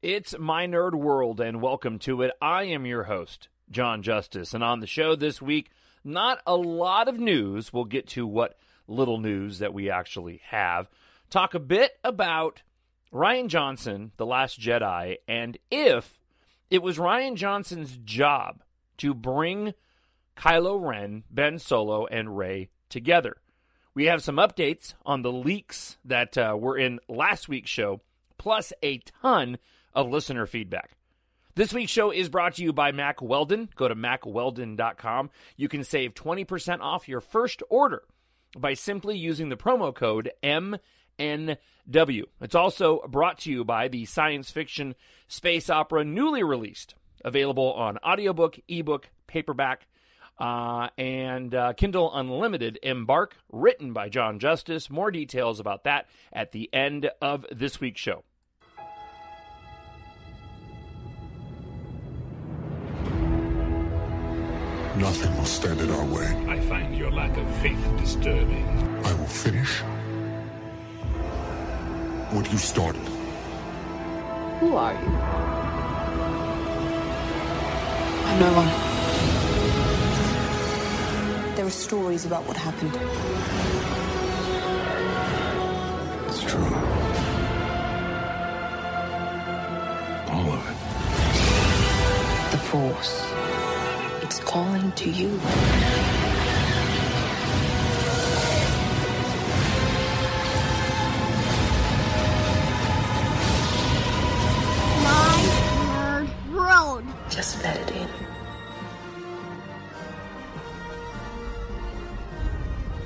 It's My Nerd World, and welcome to it. I am your host, Jon Justice, and on the show this week, not a lot of news. We'll get to what little news that we actually have. Talk a bit about Rian Johnson, The Last Jedi, and if it was Rian Johnson's job to bring Kylo Ren, Ben Solo, and Rey together. We have some updates on the leaks that were in last week's show, plus a ton of listener feedback. This week's show is brought to you by Mack Weldon. Go to mackweldon.com. You can save 20% off your first order by simply using the promo code MNW. It's also brought to you by the science fiction space opera newly released, available on audiobook, ebook, paperback, and Kindle Unlimited, Embark, written by Jon Justice. More details about that at the end of this week's show. Nothing will stand in our way. I find your lack of faith disturbing. I will finish what you started. Who are you? I'm no one. There are stories about what happened. It's true. All of it. The Force. It's calling to you. My Nerd World. Just let it in.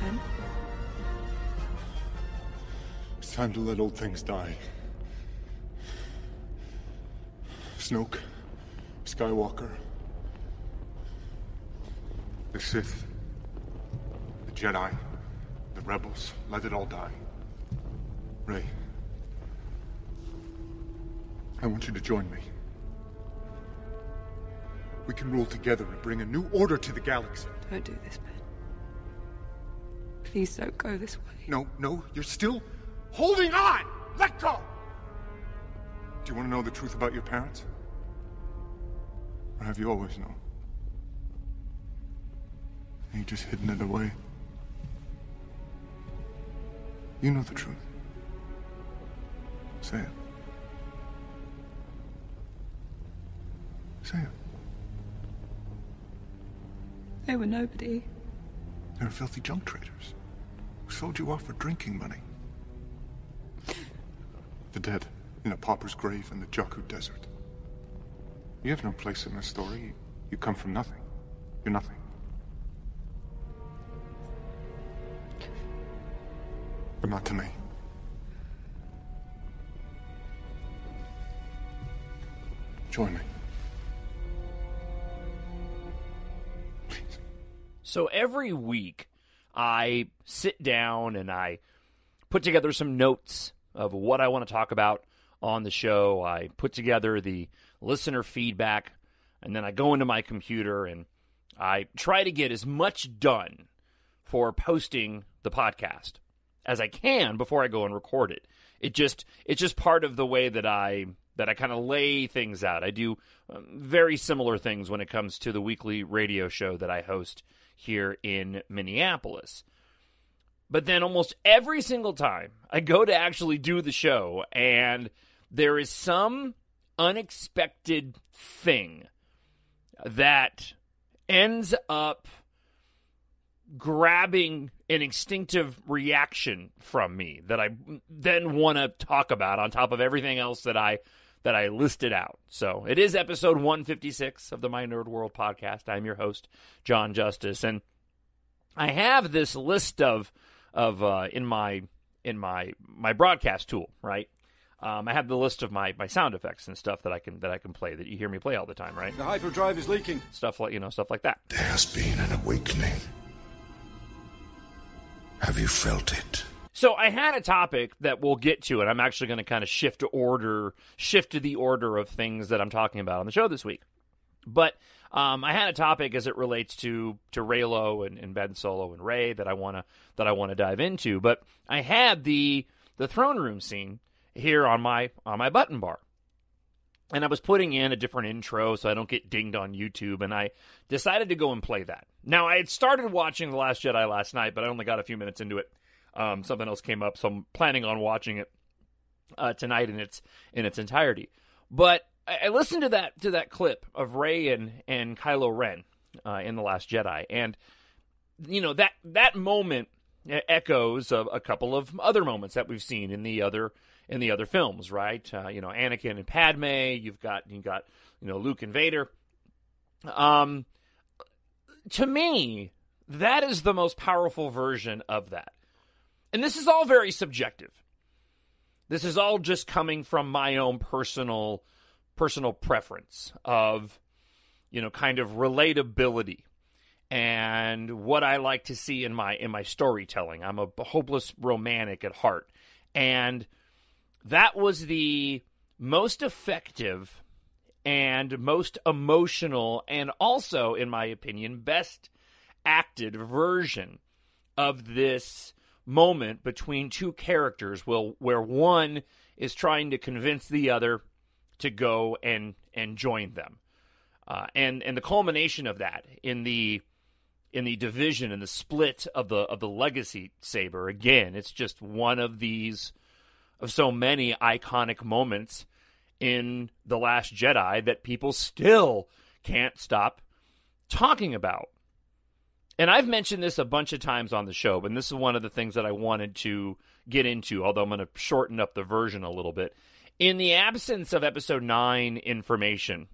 Ben? It's time to let old things die. Snoke, Skywalker, the Sith, the Jedi, the Rebels, let it all die. Rey, I want you to join me. We can rule together and bring a new order to the galaxy. Don't do this, Ben. Please don't go this way. No, you're still holding on! Let go! Do you want to know the truth about your parents? Or have you always known? And you just hidden it away? You know the truth. Say it. Say it. They were nobody. They were filthy junk traders who sold you off for drinking money. The dead in a pauper's grave in the Jakku Desert. You have no place in this story. You come from nothing. You're nothing. But not to me. Join me. Please. So every week, I sit down and I put together some notes of what I want to talk about on the show. I put together the listener feedback, and then I go into my computer and I try to get as much done for posting the podcast as I can before I go and record it. It's just part of the way that I kind of lay things out. I do very similar things when it comes to the weekly radio show that I host here in Minneapolis. But then almost every single time I go to actually do the show, and there is some unexpected thing that ends up grabbing an instinctive reaction from me that I then want to talk about on top of everything else that I listed out. So it is episode 156 of the My Nerd World podcast. I'm your host, Jon Justice, and I have this list of in my broadcast tool, right? I have the list of my sound effects and stuff that I can play, that you hear me play all the time, right? The hyperdrive is leaking. Stuff like that. There has been an awakening. Have you felt it? So I had a topic that we'll get to, and I'm actually going to kind of shift to the order of things that I'm talking about on the show this week. But I had a topic as it relates to Reylo and Ben Solo and Rey that I want to dive into. But I had the throne room scene here on my button bar. And I was putting in a different intro so I don't get dinged on YouTube, and I decided to go and play that. Now, I had started watching The Last Jedi last night, but I only got a few minutes into it. Something else came up, so I'm planning on watching it tonight in its entirety. But I listened to that clip of Rey and Kylo Ren in The Last Jedi, and that moment echoes of a couple of other moments that we've seen in the other films, right? Anakin and Padme. You've got Luke and Vader. To me, that is the most powerful version of that. And this is all very subjective. This is all just coming from my own personal preference of, kind of relatability and what I like to see in my storytelling. I'm a hopeless romantic at heart. And that was the most effective and most emotional and also, in my opinion, best acted version of this moment between two characters where one is trying to convince the other to go and join them. And the culmination of that in the division and the split of the legacy saber, again, it's just one of so many iconic moments in The Last Jedi that people still can't stop talking about. And I've mentioned this a bunch of times on the show, but this is one of the things that I wanted to get into, although I'm going to shorten up the version a little bit. In the absence of Episode 9 information,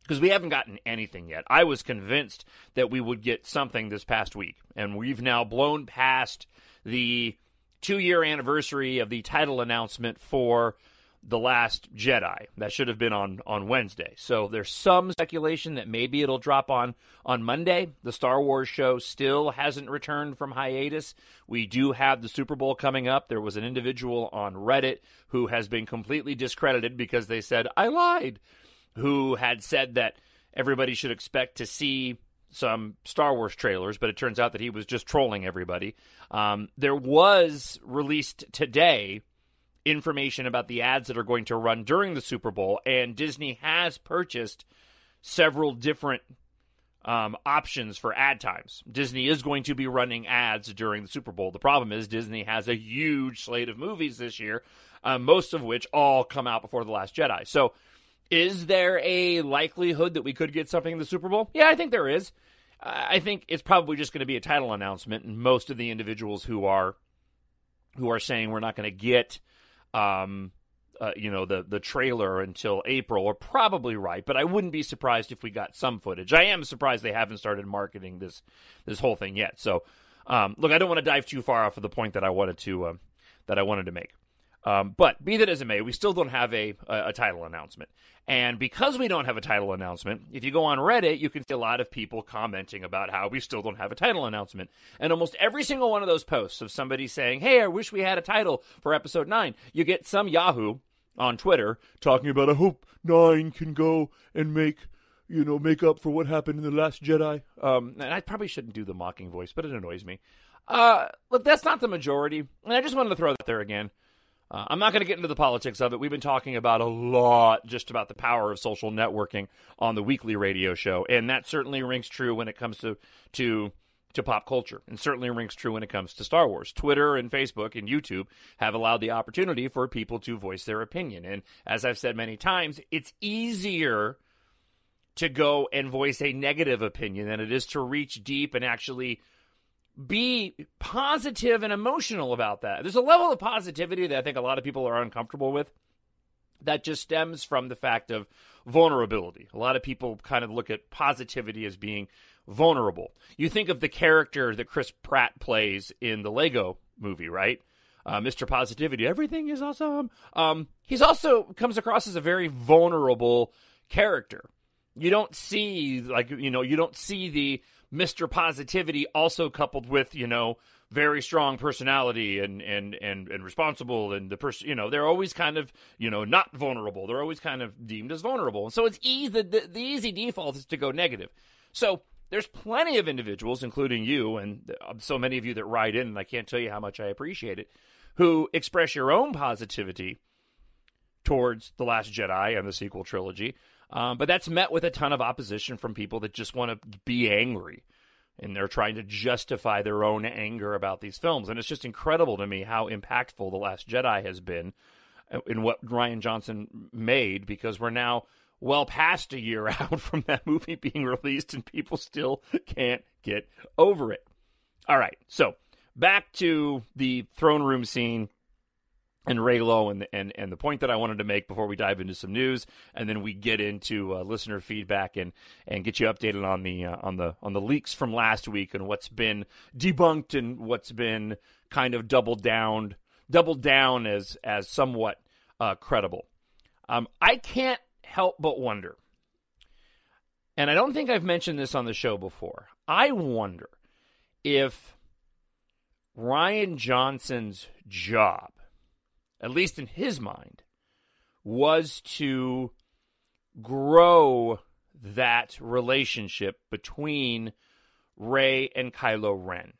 because we haven't gotten anything yet, I was convinced that we would get something this past week, and we've now blown past the 2-year anniversary of the title announcement for The Last Jedi. That should have been on Wednesday. So there's some speculation that maybe it'll drop on Monday. The Star Wars show still hasn't returned from hiatus. We do have the Super Bowl coming up. There was an individual on Reddit who has been completely discredited because they said, I lied, who had said that everybody should expect to see some Star Wars trailers, but it turns out that he was just trolling everybody. There was released today information about the ads that are going to run during the Super Bowl, and Disney has purchased several different options for ad times. Disney is going to be running ads during the Super Bowl. The problem is Disney has a huge slate of movies this year, most of which all come out before The Last Jedi. So is there a likelihood that we could get something in the Super Bowl? Yeah, I think there is. I think it's probably just going to be a title announcement, and most of the individuals who are saying we're not going to get the trailer until April are probably right, but I wouldn't be surprised if we got some footage. I am surprised they haven't started marketing this whole thing yet. So, look, I don't want to dive too far off of the point that I wanted to make. But be that as it may, we still don't have a title announcement. And because we don't have a title announcement, if you go on Reddit, you can see a lot of people commenting about how we still don't have a title announcement. And almost every single one of those posts of somebody saying, hey, I wish we had a title for Episode 9, you get some Yahoo on Twitter talking about, I hope 9 can go and make up for what happened in The Last Jedi. And I probably shouldn't do the mocking voice, but it annoys me. Look, that's not the majority. And I just wanted to throw that there again. I'm not going to get into the politics of it. We've been talking about a lot just about the power of social networking on the weekly radio show, and that certainly rings true when it comes to pop culture, and certainly rings true when it comes to Star Wars. Twitter and Facebook and YouTube have allowed the opportunity for people to voice their opinion, and as I've said many times, it's easier to go and voice a negative opinion than it is to reach deep and actually be positive and emotional about that. There's a level of positivity that I think a lot of people are uncomfortable with that just stems from the fact of vulnerability. A lot of people kind of look at positivity as being vulnerable. You think of the character that Chris Pratt plays in the Lego movie, right? Mr. Positivity, everything is awesome. He's also comes across as a very vulnerable character. You don't see the Mr. Positivity also coupled with, very strong personality and responsible, and the person, they're always kind of, not vulnerable. They're always kind of deemed as vulnerable. So it's easy, the easy default is to go negative. So there's plenty of individuals, including you and so many of you that write in, and I can't tell you how much I appreciate it, who express your own positivity towards The Last Jedi and the sequel trilogy. But that's met with a ton of opposition from people that just want to be angry. And they're trying to justify their own anger about these films. And it's just incredible to me how impactful The Last Jedi has been in what Rian Johnson made, because we're now well past a year out from that movie being released and people still can't get over it. All right, so back to the throne room scene and Reylo and the point that I wanted to make before we dive into some news, and then we get into listener feedback and get you updated on the leaks from last week and what's been debunked and what's been kind of doubled down as somewhat credible. I can't help but wonder, and I don't think I've mentioned this on the show before, I wonder if Rian Johnson's job, at least in his mind, was to grow that relationship between Rey and Kylo Ren.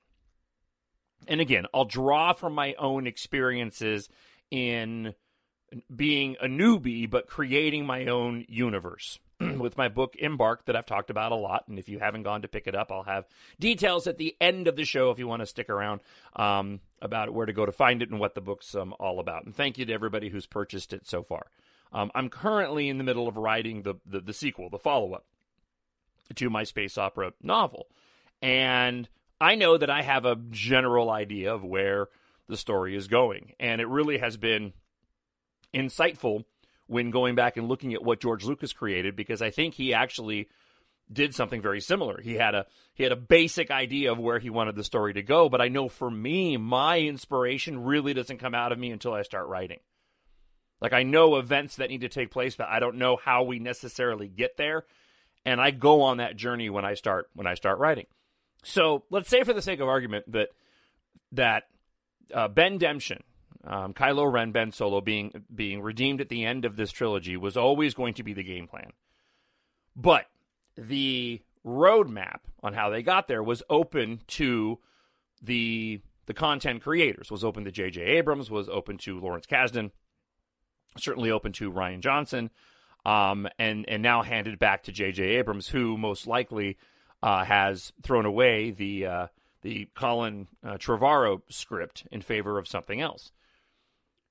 And again, I'll draw from my own experiences in being a newbie, but creating my own universe with my book Embark that I've talked about a lot. And if you haven't gone to pick it up, I'll have details at the end of the show if you want to stick around about where to go to find it and what the book's all about. And thank you to everybody who's purchased it so far. I'm currently in the middle of writing the sequel, the follow-up to my space opera novel. And I know that I have a general idea of where the story is going. And it really has been insightful when going back and looking at what George Lucas created, because I think he actually did something very similar. He had a basic idea of where he wanted the story to go, but I know for me, my inspiration really doesn't come out of me until I start writing. Like, I know events that need to take place, but I don't know how we necessarily get there, and I go on that journey when I start writing. So let's say, for the sake of argument, that Ben Demption, Kylo Ren, Ben Solo being redeemed at the end of this trilogy was always going to be the game plan. But the roadmap on how they got there was open to the content creators, was open to J.J. Abrams, was open to Lawrence Kasdan, certainly open to Rian Johnson, and now handed back to J.J. Abrams, who most likely has thrown away the Colin Trevorrow script in favor of something else.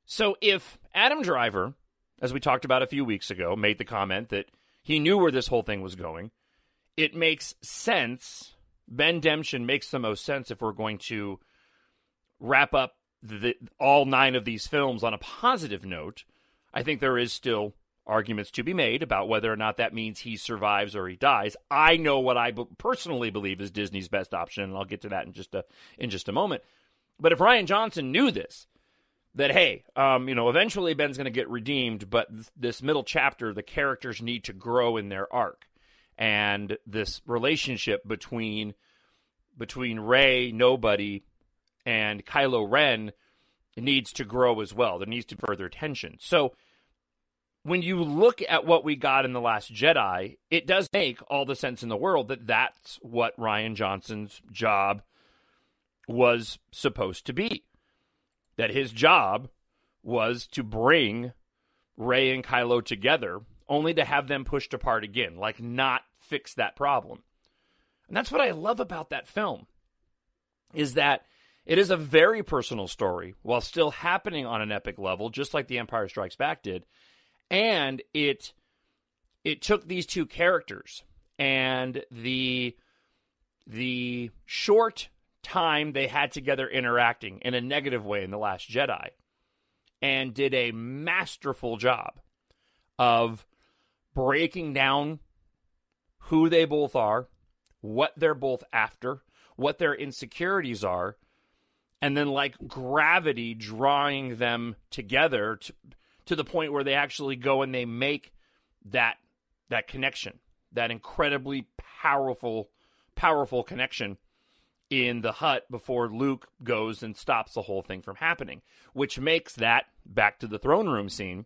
So if Adam Driver, as we talked about a few weeks ago, made the comment that he knew where this whole thing was going, it makes sense. Ben Demption makes the most sense if we're going to wrap up all 9 of these films on a positive note. I think there is still arguments to be made about whether or not that means he survives or he dies. I know what I personally believe is Disney's best option, and I'll get to that in just a moment. But if Rian Johnson knew this, that, hey, eventually Ben's going to get redeemed, but this middle chapter, the characters need to grow in their arc. And this relationship between Rey, Nobody, and Kylo Ren needs to grow as well. There needs to be further tension. So when you look at what we got in The Last Jedi, it does make all the sense in the world that that's what Rian Johnson's job was supposed to be. That his job was to bring Rey and Kylo together, only to have them pushed apart again, like not fix that problem. And that's what I love about that film, is that it is a very personal story while still happening on an epic level, just like The Empire Strikes Back did. And it took these two characters and the short time they had together interacting in a negative way in The Last Jedi, and did a masterful job of breaking down who they both are, what they're both after, what their insecurities are, and then like gravity drawing them together to the point where they actually go and they make that connection, that incredibly powerful connection in the hut before Luke goes and stops the whole thing from happening, which makes that, back to the throne room scene,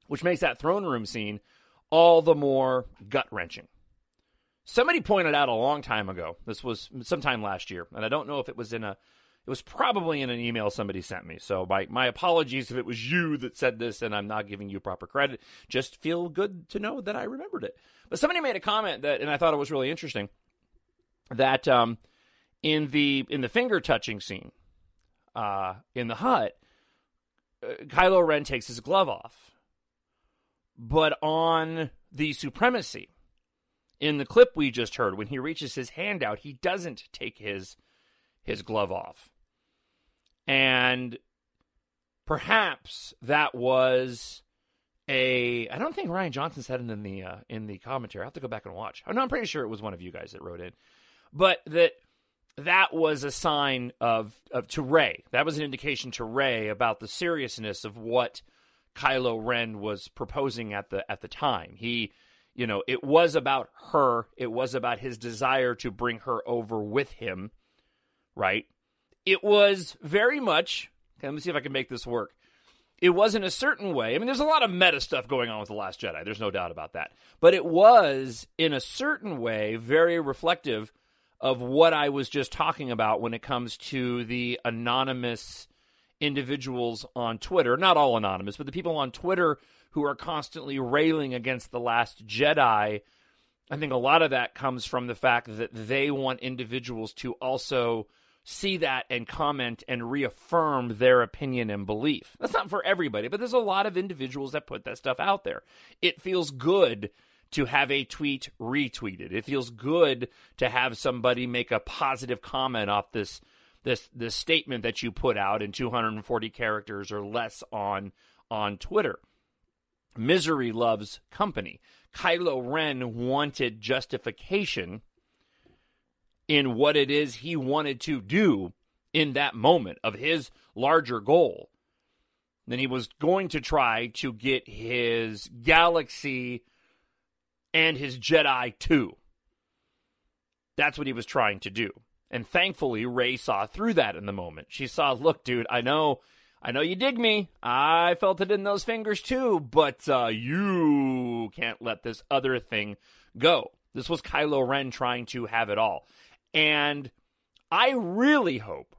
which makes that throne room scene all the more gut-wrenching. Somebody pointed out a long time ago, this was sometime last year, and I don't know if it was in It was probably in an email somebody sent me. So my apologies if it was you that said this and I'm not giving you proper credit. Just feel good to know that I remembered it. But somebody made a comment that, and I thought it was really interesting, that in the finger touching scene in the hut, Kylo Ren takes his glove off. But on the Supremacy, in the clip we just heard, when he reaches his hand out, he doesn't take his glove off. And perhaps that was I don't think Rian Johnson said it in the commentary. I'll have to go back and watch. No, I'm pretty sure it was one of you guys that wrote in. But that was a sign to Rey. That was an indication to Rey about the seriousness of what Kylo Ren was proposing at the time. It was about her. It was about his desire to bring her over with him, right? It was very much, okay, let me see if I can make this work. It was in a certain way. I mean, there's a lot of meta stuff going on with The Last Jedi. There's no doubt about that. But it was, in a certain way, very reflective of what I was just talking about when it comes to the anonymous individuals on Twitter. Not all anonymous, but the people on Twitter who are constantly railing against The Last Jedi. I think a lot of that comes from the fact that they want individuals to also see that and comment and reaffirm their opinion and belief. That's not for everybody, but there's a lot of individuals that put that stuff out there. It feels good to have a tweet retweeted. It feels good to have somebody make a positive comment off this statement that you put out in 240 characters or less on Twitter. Misery loves company. Kylo Ren wanted justification in what it is he wanted to do in that moment of his larger goal. Then he was going to try to get his galaxy and his Jedi too. That's what he was trying to do. And thankfully, Rey saw through that in the moment. She saw, look, dude, I know you dig me. I felt it in those fingers too, but you can't let this other thing go. This was Kylo Ren trying to have it all. And I really hope,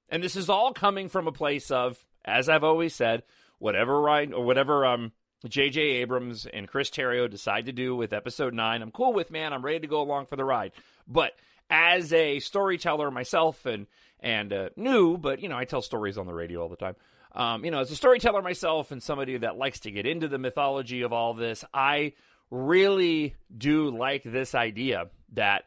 and this is all coming from a place of, as I've always said, whatever J.J. Abrams and Chris Terrio decide to do with Episode 9, I'm cool with, man. I'm ready to go along for the ride. But as a storyteller myself and new, but, I tell stories on the radio all the time. As a storyteller myself and somebody that likes to get into the mythology of all this, I really do like this idea that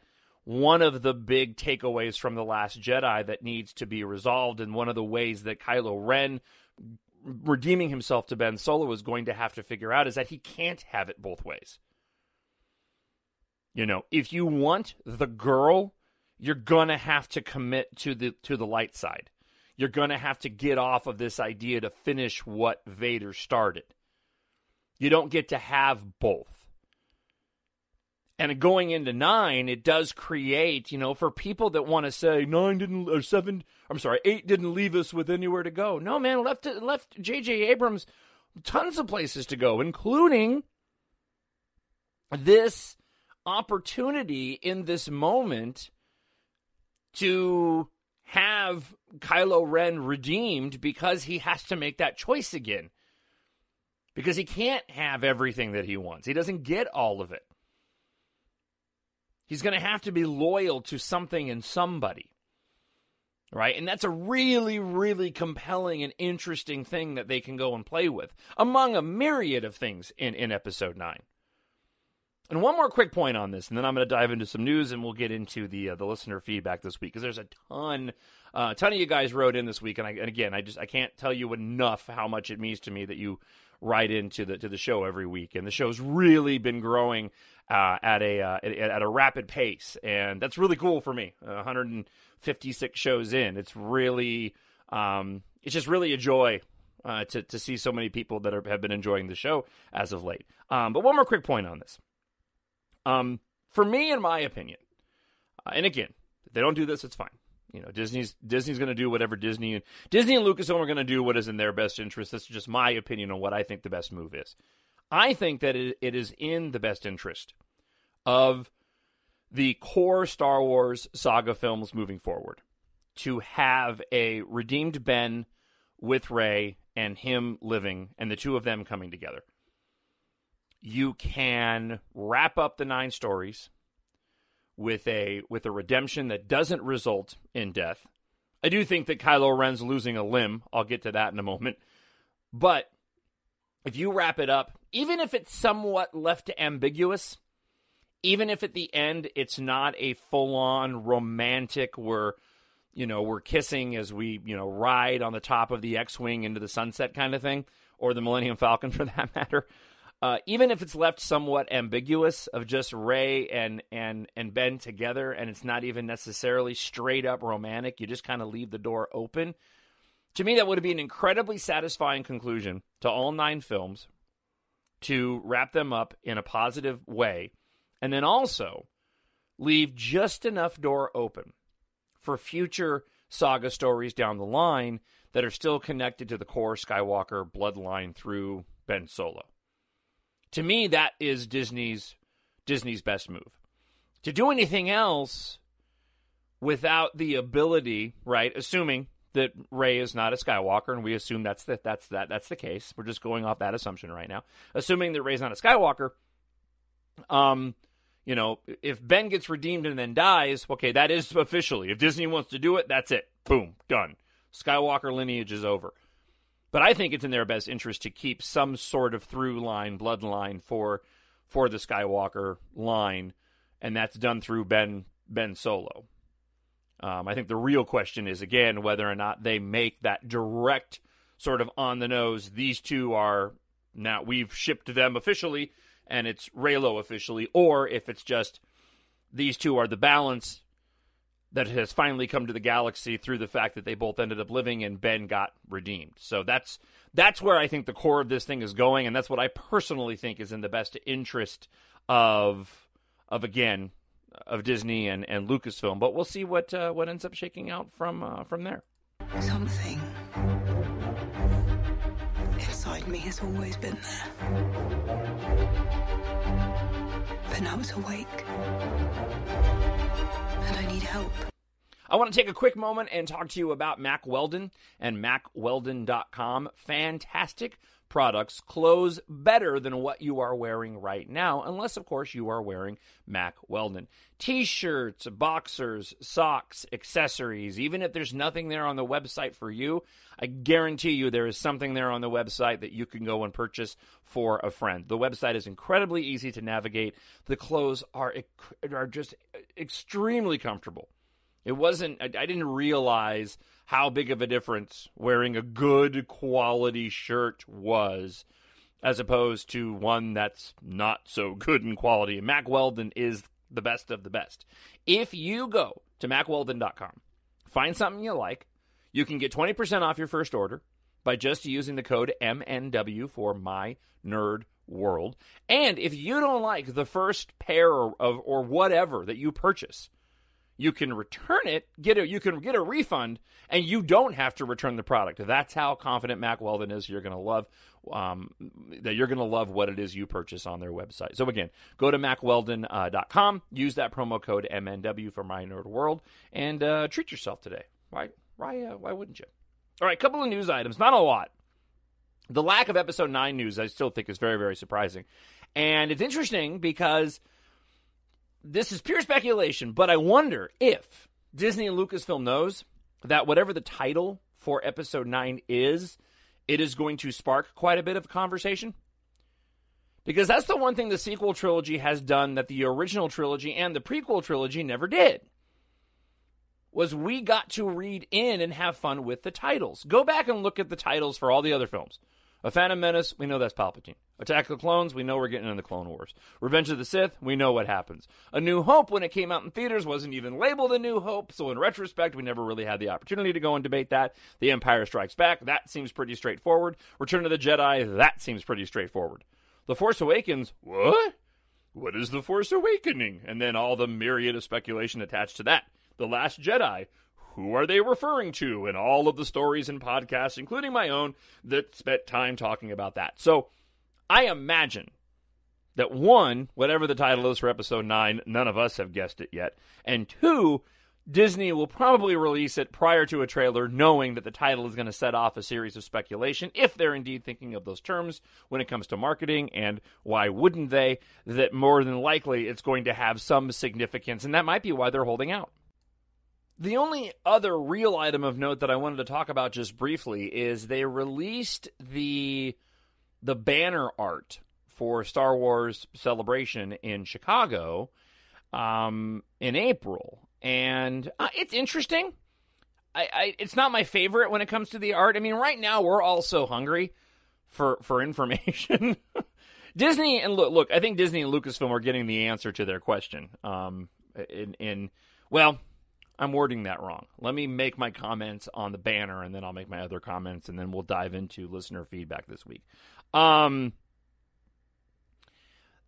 one of the big takeaways from The Last Jedi that needs to be resolved, and one of the ways that Kylo Ren redeeming himself to Ben Solo is going to have to figure out, is that he can't have it both ways. If you want the girl, you're going to have to commit to the light side. You're going to have to get off of this idea to finish what Vader started. You don't get to have both. And going into 9, it does create, for people that want to say 8 didn't leave us with anywhere to go. No, man, left J.J. Abrams tons of places to go, including this opportunity in this moment to have Kylo Ren redeemed, because he has to make that choice again. Because he can't have everything that he wants. He doesn't get all of it. He's going to have to be loyal to something and somebody, right? And that's a really, really compelling and interesting thing that they can go and play with, among a myriad of things in Episode 9. And one more quick point on this, and then I'm going to dive into some news, and we'll get into the listener feedback this week, because there's a ton of you guys wrote in this week, and I can't tell you enough how much it means to me that you write into the show every week, and the show's really been growing at a rapid pace, and that's really cool for me. 156 shows in, it's really it's just really a joy to see so many people that have been enjoying the show as of late. But one more quick point on this. For me, in my opinion, and again, if they don't do this, it's fine. Disney's going to do whatever Disney and Lucasfilm are going to do what is in their best interest. That's just my opinion on what I think the best move is. I think that it is in the best interest of the core Star Wars saga films moving forward to have a redeemed Ben with Rey and him living and the two of them coming together. You can wrap up the 9 stories with a redemption that doesn't result in death. I do think that Kylo Ren's losing a limb. I'll get to that in a moment. But if you wrap it up, even if it's somewhat left ambiguous, even if at the end it's not a full-on romantic we're kissing as we, ride on the top of the X-Wing into the sunset kind of thing, or the Millennium Falcon for that matter, even if it's left somewhat ambiguous of just Rey and Ben together, and it's not even necessarily straight up romantic, you just kind of leave the door open. To me, that would be an incredibly satisfying conclusion to all 9 films, to wrap them up in a positive way, and then also leave just enough door open for future saga stories down the line that are still connected to the core Skywalker bloodline through Ben Solo. To me, that is Disney's best move. To do anything else without the ability, right, assuming that Rey is not a Skywalker, and we assume that's the case. We're just going off that assumption right now. Assuming that Rey's not a Skywalker, if Ben gets redeemed and then dies, okay, that is officially, if Disney wants to do it, that's it. Boom, done. Skywalker lineage is over. But I think it's in their best interest to keep some sort of through line, bloodline for the Skywalker line, and that's done through Ben Solo. I think the real question is, again, whether or not they make that direct sort of on the nose, these two are, now we've shipped them officially, and it's Reylo officially, or if it's just these two are the balance that has finally come to the galaxy through the fact that they both ended up living and Ben got redeemed. So that's where I think the core of this thing is going, and that's what I personally think is in the best interest of Disney and Lucasfilm. But we'll see what ends up shaking out from there. Something inside me has always been there. But now it's awake. And I need help. I want to take a quick moment and talk to you about Mack Weldon and MackWeldon.com. Fantastic products, clothes better than what you are wearing right now, unless, of course, you are wearing Mack Weldon. T-shirts, boxers, socks, accessories, even if there's nothing there on the website for you, I guarantee you there is something there on the website that you can go and purchase for a friend. The website is incredibly easy to navigate. The clothes are just extremely comfortable. I didn't realize how big of a difference wearing a good quality shirt was as opposed to one that's not so good in quality. And Mack Weldon is the best of the best. If you go to MackWeldon.com, find something you like, you can get 20% off your first order by just using the code MNW for My Nerd World. And if you don't like the first pair or whatever that you purchase, you can return it, you can get a refund, and you don't have to return the product. That's how confident Mack Weldon is. You're going to love what it is you purchase on their website. So again, go to MackWeldon.com, use that promo code MNW for My Nerd World, and treat yourself today. Why wouldn't you? All right, couple of news items, not a lot. The lack of Episode 9 news, I still think, is very, very surprising. And it's interesting because this is pure speculation, but I wonder if Disney and Lucasfilm knows that whatever the title for Episode 9 is, it is going to spark quite a bit of conversation. Because that's the one thing the sequel trilogy has done that the original trilogy and the prequel trilogy never did. Was we got to read in and have fun with the titles. Go back and look at the titles for all the other films. A Phantom Menace, we know that's Palpatine. Attack of the Clones, we know we're getting in the Clone Wars. Revenge of the Sith, we know what happens. A New Hope, when it came out in theaters, wasn't even labeled A New Hope, so in retrospect, we never really had the opportunity to go and debate that. The Empire Strikes Back, that seems pretty straightforward. Return of the Jedi, that seems pretty straightforward. The Force Awakens, what? What is The Force Awakening? And then all the myriad of speculation attached to that. The Last Jedi, who are they referring to? And all of the stories and podcasts, including my own, that spent time talking about that. So I imagine that one, whatever the title is for Episode 9, none of us have guessed it yet. And two, Disney will probably release it prior to a trailer, knowing that the title is going to set off a series of speculation, if they're indeed thinking of those terms when it comes to marketing, and why wouldn't they, that more than likely it's going to have some significance, and that might be why they're holding out. The only other real item of note that I wanted to talk about just briefly is they released the banner art for Star Wars Celebration in Chicago in April. And it's interesting. It's not my favorite when it comes to the art. I mean, right now we're all so hungry for information. Disney and look, I think Disney and Lucasfilm are getting the answer to their question. Well, I'm wording that wrong. Let me make my comments on the banner, and then I'll make my other comments, and then we'll dive into listener feedback this week. The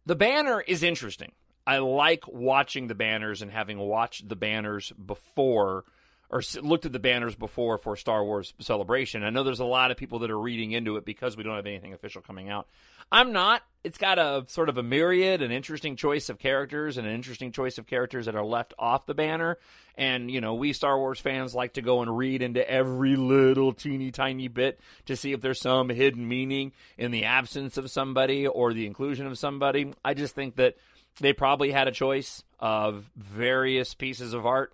banner is interesting. I like watching the banners and having watched the banners before, or looked at the banners before for Star Wars Celebration. I know there's a lot of people that are reading into it because we don't have anything official coming out. I'm not. It's got a sort of a myriad, an interesting choice of characters, and an interesting choice of characters that are left off the banner. And, you know, we Star Wars fans like to go and read into every little teeny tiny bit to see if there's some hidden meaning in the absence of somebody or the inclusion of somebody. I just think that they probably had a choice of various pieces of art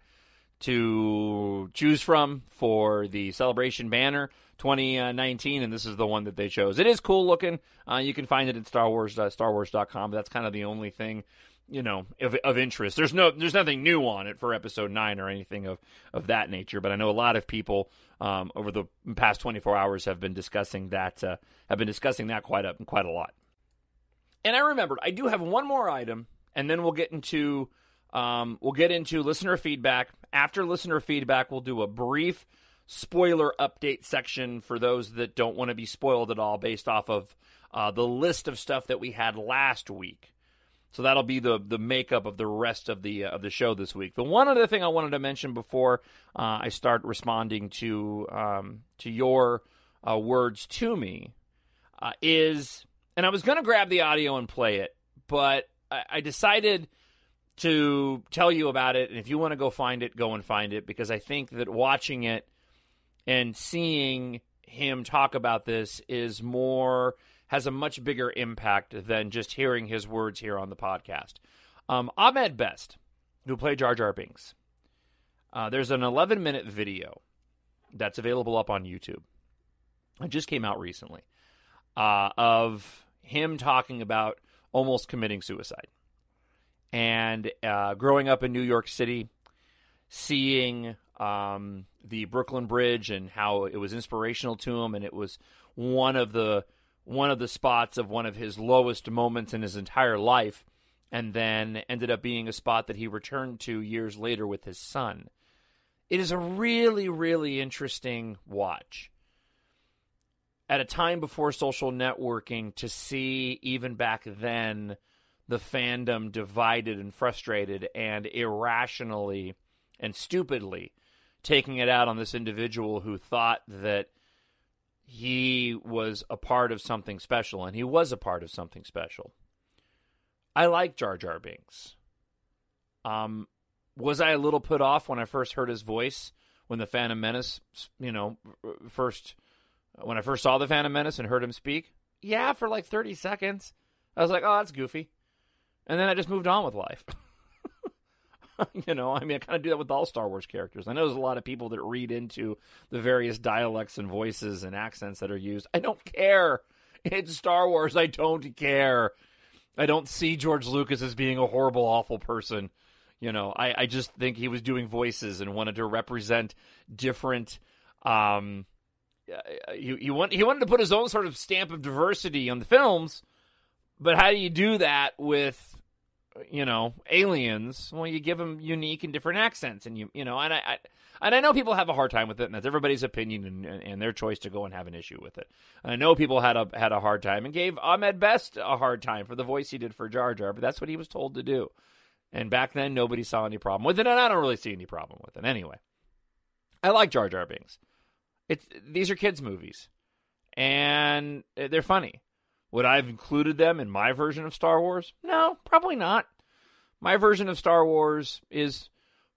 to choose from for the Celebration banner 2019, and this is the one that they chose. It is cool looking. You can find it at StarWars.com. That's kind of the only thing, you know, of interest. There's nothing new on it for Episode 9 or anything of that nature, but I know a lot of people over the past 24 hours have been discussing that quite a lot. And I remembered I do have one more item, and then we'll get into listener feedback. After listener feedback, we'll do a brief spoiler update section for those that don't want to be spoiled at all, based off of the list of stuff that we had last week. So that'll be the makeup of the rest of the show this week. The one other thing I wanted to mention before I start responding to your words to me is. And I was going to grab the audio and play it, but I decided to tell you about it. And if you want to go find it, go and find it, because I think that watching it and seeing him talk about this has a much bigger impact than just hearing his words here on the podcast. Ahmed Best, who played Jar Jar Binks, there's an 11-minute video that's available up on YouTube. It just came out recently. Of him talking about almost committing suicide and growing up in New York City, seeing the Brooklyn Bridge and how it was inspirational to him, and it was one of the spots of one of his lowest moments in his entire life, and then ended up being a spot that he returned to years later with his son. It is a really, really interesting watch. At a time before social networking, to see even back then the fandom divided and frustrated and irrationally and stupidly taking it out on this individual who thought that he was a part of something special, and he was a part of something special. I like Jar Jar Binks. Was I a little put off when I first heard his voice when the Phantom Menace, when I first saw the Phantom Menace and heard him speak? Yeah, for like 30 seconds. I was like, oh, that's goofy. And then I just moved on with life. I kind of do that with all Star Wars characters. I know there's a lot of people that read into the various dialects and voices and accents that are used. I don't care. It's Star Wars. I don't care. I don't see George Lucas as being a horrible, awful person. I just think he was doing voices and wanted to represent different... He wanted to put his own sort of stamp of diversity on the films, but how do you do that with, aliens? Well, you give them unique and different accents, and I know people have a hard time with it, and that's everybody's opinion and their choice to go and have an issue with it. And I know people had a hard time and gave Ahmed Best a hard time for the voice he did for Jar Jar, but that's what he was told to do. And back then, nobody saw any problem with it, and I don't really see any problem with it. Anyway, I like Jar Jar Binks. These are kids' movies, and they're funny. Would I have included them in my version of Star Wars? No, probably not. My version of Star Wars is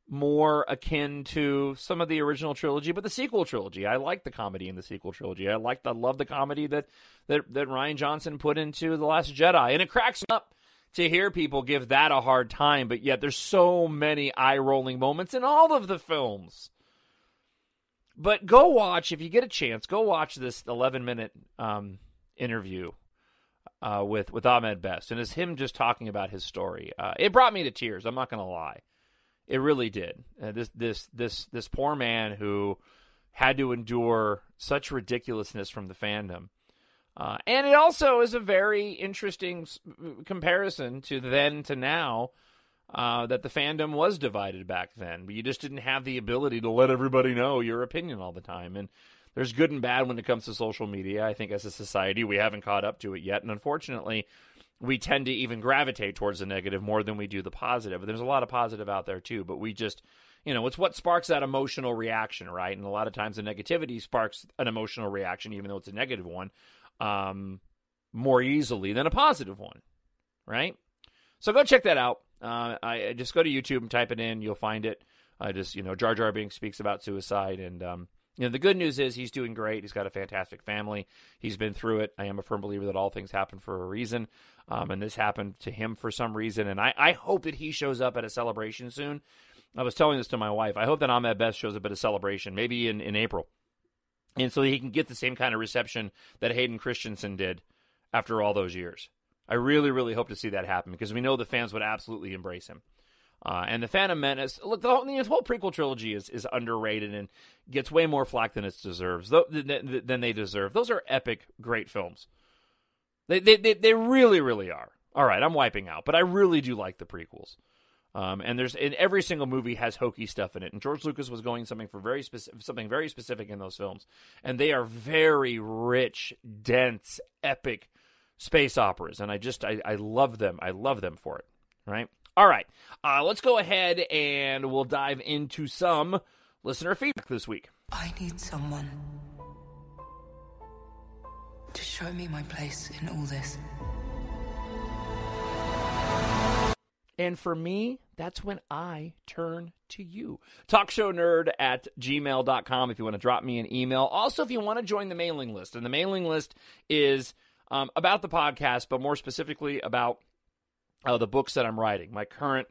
more akin to some of the original trilogy, but the sequel trilogy. I like the comedy in the sequel trilogy. I love the comedy that Rian Johnson put into The Last Jedi. And it cracks me up to hear people give that a hard time, but yet there's so many eye-rolling moments in all of the films. But go watch, if you get a chance, go watch this 11-minute interview with Ahmed Best. And it's him just talking about his story. It brought me to tears, I'm not going to lie. It really did. This poor man who had to endure such ridiculousness from the fandom. And it also is a very interesting comparison to then to now, that the fandom was divided back then. But you just didn't have the ability to let everybody know your opinion all the time. And there's good and bad when it comes to social media. I think as a society, we haven't caught up to it yet. And unfortunately, we tend to even gravitate towards the negative more than we do the positive. There's a lot of positive out there too, but we just, it's what sparks that emotional reaction, right? And a lot of times the negativity sparks an emotional reaction, even though it's a negative one, more easily than a positive one, right? So go check that out. I just go to YouTube and type it in. You'll find it. Jar Jar Binks speaks about suicide, and the good news is he's doing great. He's got a fantastic family. He's been through it. I am a firm believer that all things happen for a reason, and this happened to him for some reason, and I hope that he shows up at a celebration soon. I was telling this to my wife. I hope that Ahmed Best shows up at a celebration, maybe in April, and so he can get the same kind of reception that Hayden Christensen did after all those years. I really, really hope to see that happen because we know the fans would absolutely embrace him. And the Phantom Menace, look, the whole prequel trilogy is underrated and gets way more flack than it deserves. Than they deserve. Those are epic, great films. They really, really are. All right, I'm wiping out, but I really do like the prequels. And every single movie has hokey stuff in it. And George Lucas was going something very specific in those films. And they are very rich, dense, epic space operas. And I love them. I love them for it. Right? All right. Let's go ahead and we'll dive into some listener feedback this week. I need someone to show me my place in all this. And for me, that's when I turn to you. talkshownerd@gmail.com if you want to drop me an email. Also, if you want to join the mailing list. And the mailing list is about the podcast, but more specifically about the books that I'm writing. My current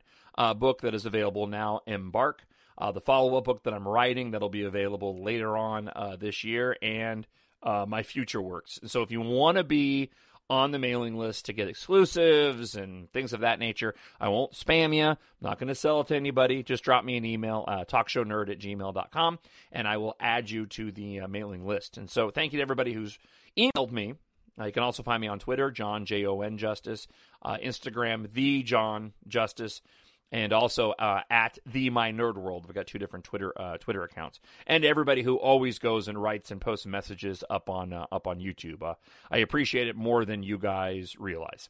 book that is available now, Embark. The follow-up book that I'm writing that'll be available later on this year. And my future works. So if you want to be on the mailing list to get exclusives and things of that nature, I won't spam you. I'm not going to sell it to anybody. Just drop me an email, talkshownerd@gmail.com, and I will add you to the mailing list. And so thank you to everybody who's emailed me. You can also find me on Twitter, Jon, Jon Justice, Instagram, The Jon Justice, and also at The My Nerd World. We've got two different Twitter accounts. And everybody who always goes and writes and posts messages up on YouTube. I appreciate it more than you guys realize.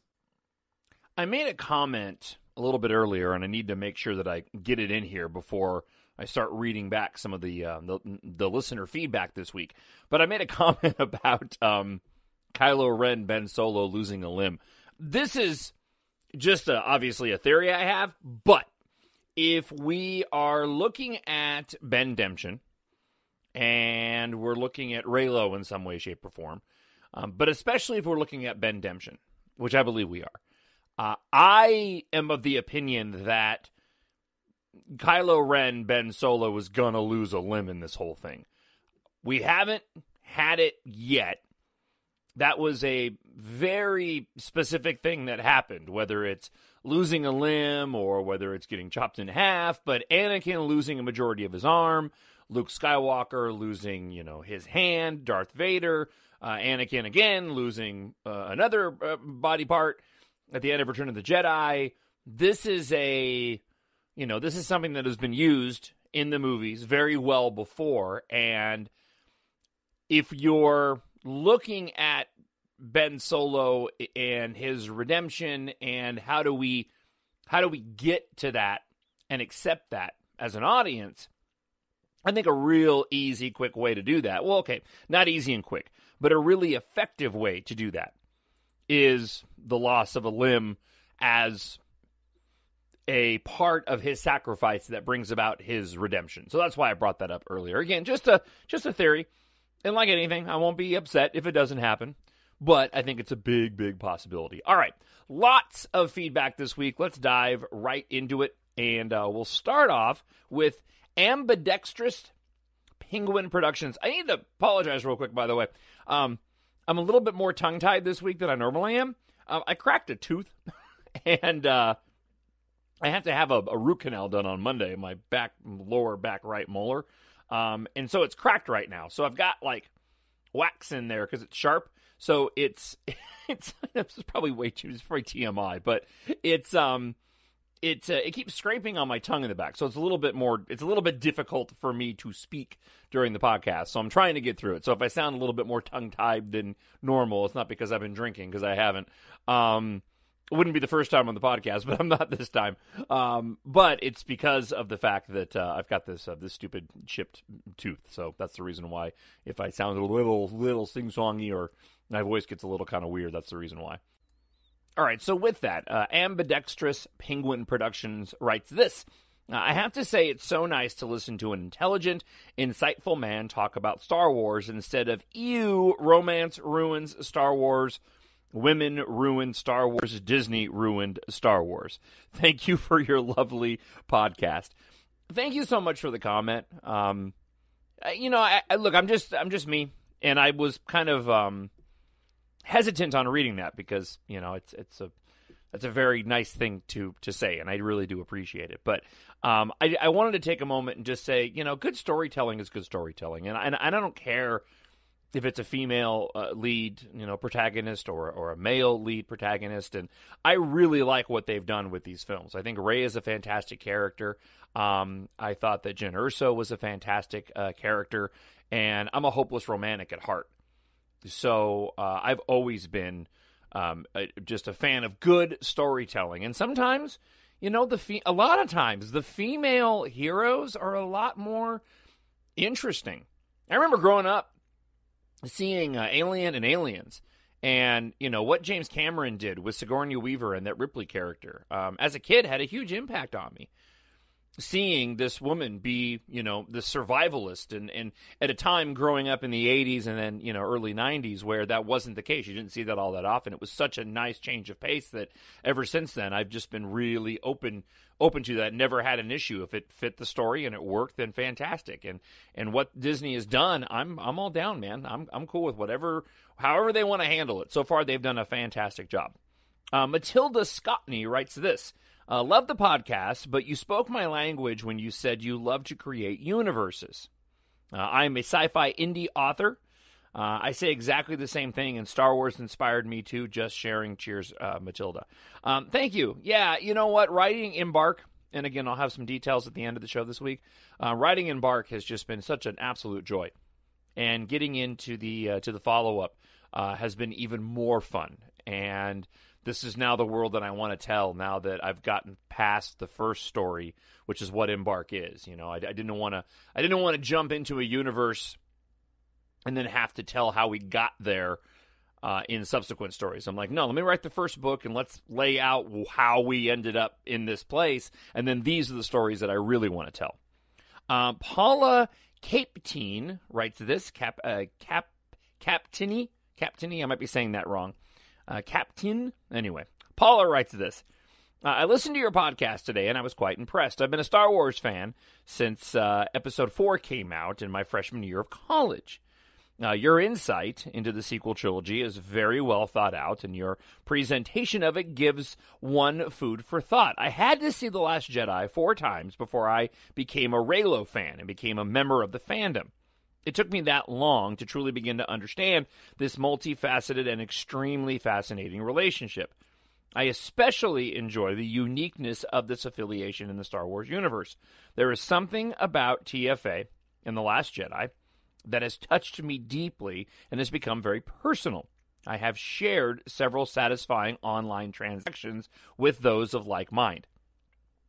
I made a comment a little bit earlier, and I need to make sure that I get it in here before I start reading back some of the listener feedback this week. But I made a comment about Kylo Ren, Ben Solo losing a limb. This is just obviously a theory I have, but if we are looking at Bendemption, and we're looking at Reylo in some way, shape, or form, but especially if we're looking at Bendemption, which I believe we are, I am of the opinion that Kylo Ren, Ben Solo, is going to lose a limb in this whole thing. We haven't had it yet. That was a very specific thing that happened, whether it's losing a limb or whether it's getting chopped in half, but Anakin losing a majority of his arm, Luke Skywalker losing, his hand, Darth Vader, Anakin again losing another body part at the end of Return of the Jedi. This is this is something that has been used in the movies very well before, and if you're looking at Ben Solo and his redemption and how do we get to that and accept that as an audience, I think a real easy, quick way to do that, well, okay, not easy and quick, but a really effective way to do that is the loss of a limb as a part of his sacrifice that brings about his redemption. So that's why I brought that up earlier. Again, just a theory. And like anything, I won't be upset if it doesn't happen. But I think it's a big, big possibility. All right, lots of feedback this week. Let's dive right into it. And we'll start off with Ambidextrous Penguin Productions. I need to apologize real quick, by the way. I'm a little bit more tongue-tied this week than I normally am. I cracked a tooth, and I have to have a root canal done on Monday in my lower back right molar. And so it's cracked right now. So I've got, like, wax in there because it's sharp. So it's this is probably way too, it's probably TMI, but it keeps scraping on my tongue in the back. So it's a little bit difficult for me to speak during the podcast. So I'm trying to get through it. So if I sound a little bit more tongue-tied than normal, it's not because I've been drinking, because I haven't. It wouldn't be the first time on the podcast, but I'm not this time. But it's because of the fact that I've got this stupid chipped tooth. So that's the reason why. If I sound a little sing-songy or my voice gets a little kind of weird, that's the reason why. All right, so with that, Ambidextrous Penguin Productions writes this. I have to say it's so nice to listen to an intelligent, insightful man talk about Star Wars instead of, ew, romance ruins Star Wars, women ruined Star Wars, Disney ruined Star Wars. Thank you for your lovely podcast. Thank you so much for the comment. Look, I'm just me, and I was kind of hesitant on reading that because, it's a very nice thing to say, and I really do appreciate it. But I wanted to take a moment and just say, good storytelling is good storytelling, and I don't care if it's a female lead, protagonist or a male lead protagonist. And I really like what they've done with these films. I think Rey is a fantastic character. I thought that Jyn Erso was a fantastic character, and I'm a hopeless romantic at heart. So I've always been just a fan of good storytelling. And sometimes, a lot of times, the female heroes are a lot more interesting. I remember growing up, seeing Alien and Aliens, and what James Cameron did with Sigourney Weaver and that Ripley character as a kid had a huge impact on me. Seeing this woman be the survivalist, and at a time growing up in the 80s and then early 90s where that wasn't the case. You didn't see that all that often. It was such a nice change of pace that ever since then I've just been really open to that. Never had an issue. If it fit the story and it worked, then fantastic. And what Disney has done, I'm all down, man. I'm cool with however they want to handle it. So far they've done a fantastic job. Matilda Scottney writes this. Love the podcast, but you spoke my language when you said you love to create universes. I'm a sci-fi indie author. I say exactly the same thing, and Star Wars inspired me too. Just sharing. Cheers, Matilda. Thank you. Yeah, you know what? Writing Embark, and again, I'll have some details at the end of the show this week. Writing Embark has just been such an absolute joy, and getting into the follow-up has been even more fun. And this is now the world that I want to tell now that I've gotten past the first story, which is what Embark is. I didn't want to jump into a universe and then have to tell how we got there in subsequent stories. I'm like, no, let me write the first book and let's lay out how we ended up in this place, and then these are the stories that I really want to tell. Paula Captain writes this. Captini, I might be saying that wrong. Captain. Anyway, Paula writes this. I listened to your podcast today, and I was quite impressed. I've been a Star Wars fan since Episode 4 came out in my freshman year of college. Your insight into the sequel trilogy is very well thought out, and your presentation of it gives one food for thought. I had to see The Last Jedi 4 times before I became a Reylo fan and became a member of the fandom. It took me that long to truly begin to understand this multifaceted and extremely fascinating relationship. I especially enjoy the uniqueness of this affiliation in the Star Wars universe. There is something about TFA and The Last Jedi that has touched me deeply and has become very personal. I have shared several satisfying online transactions with those of like mind.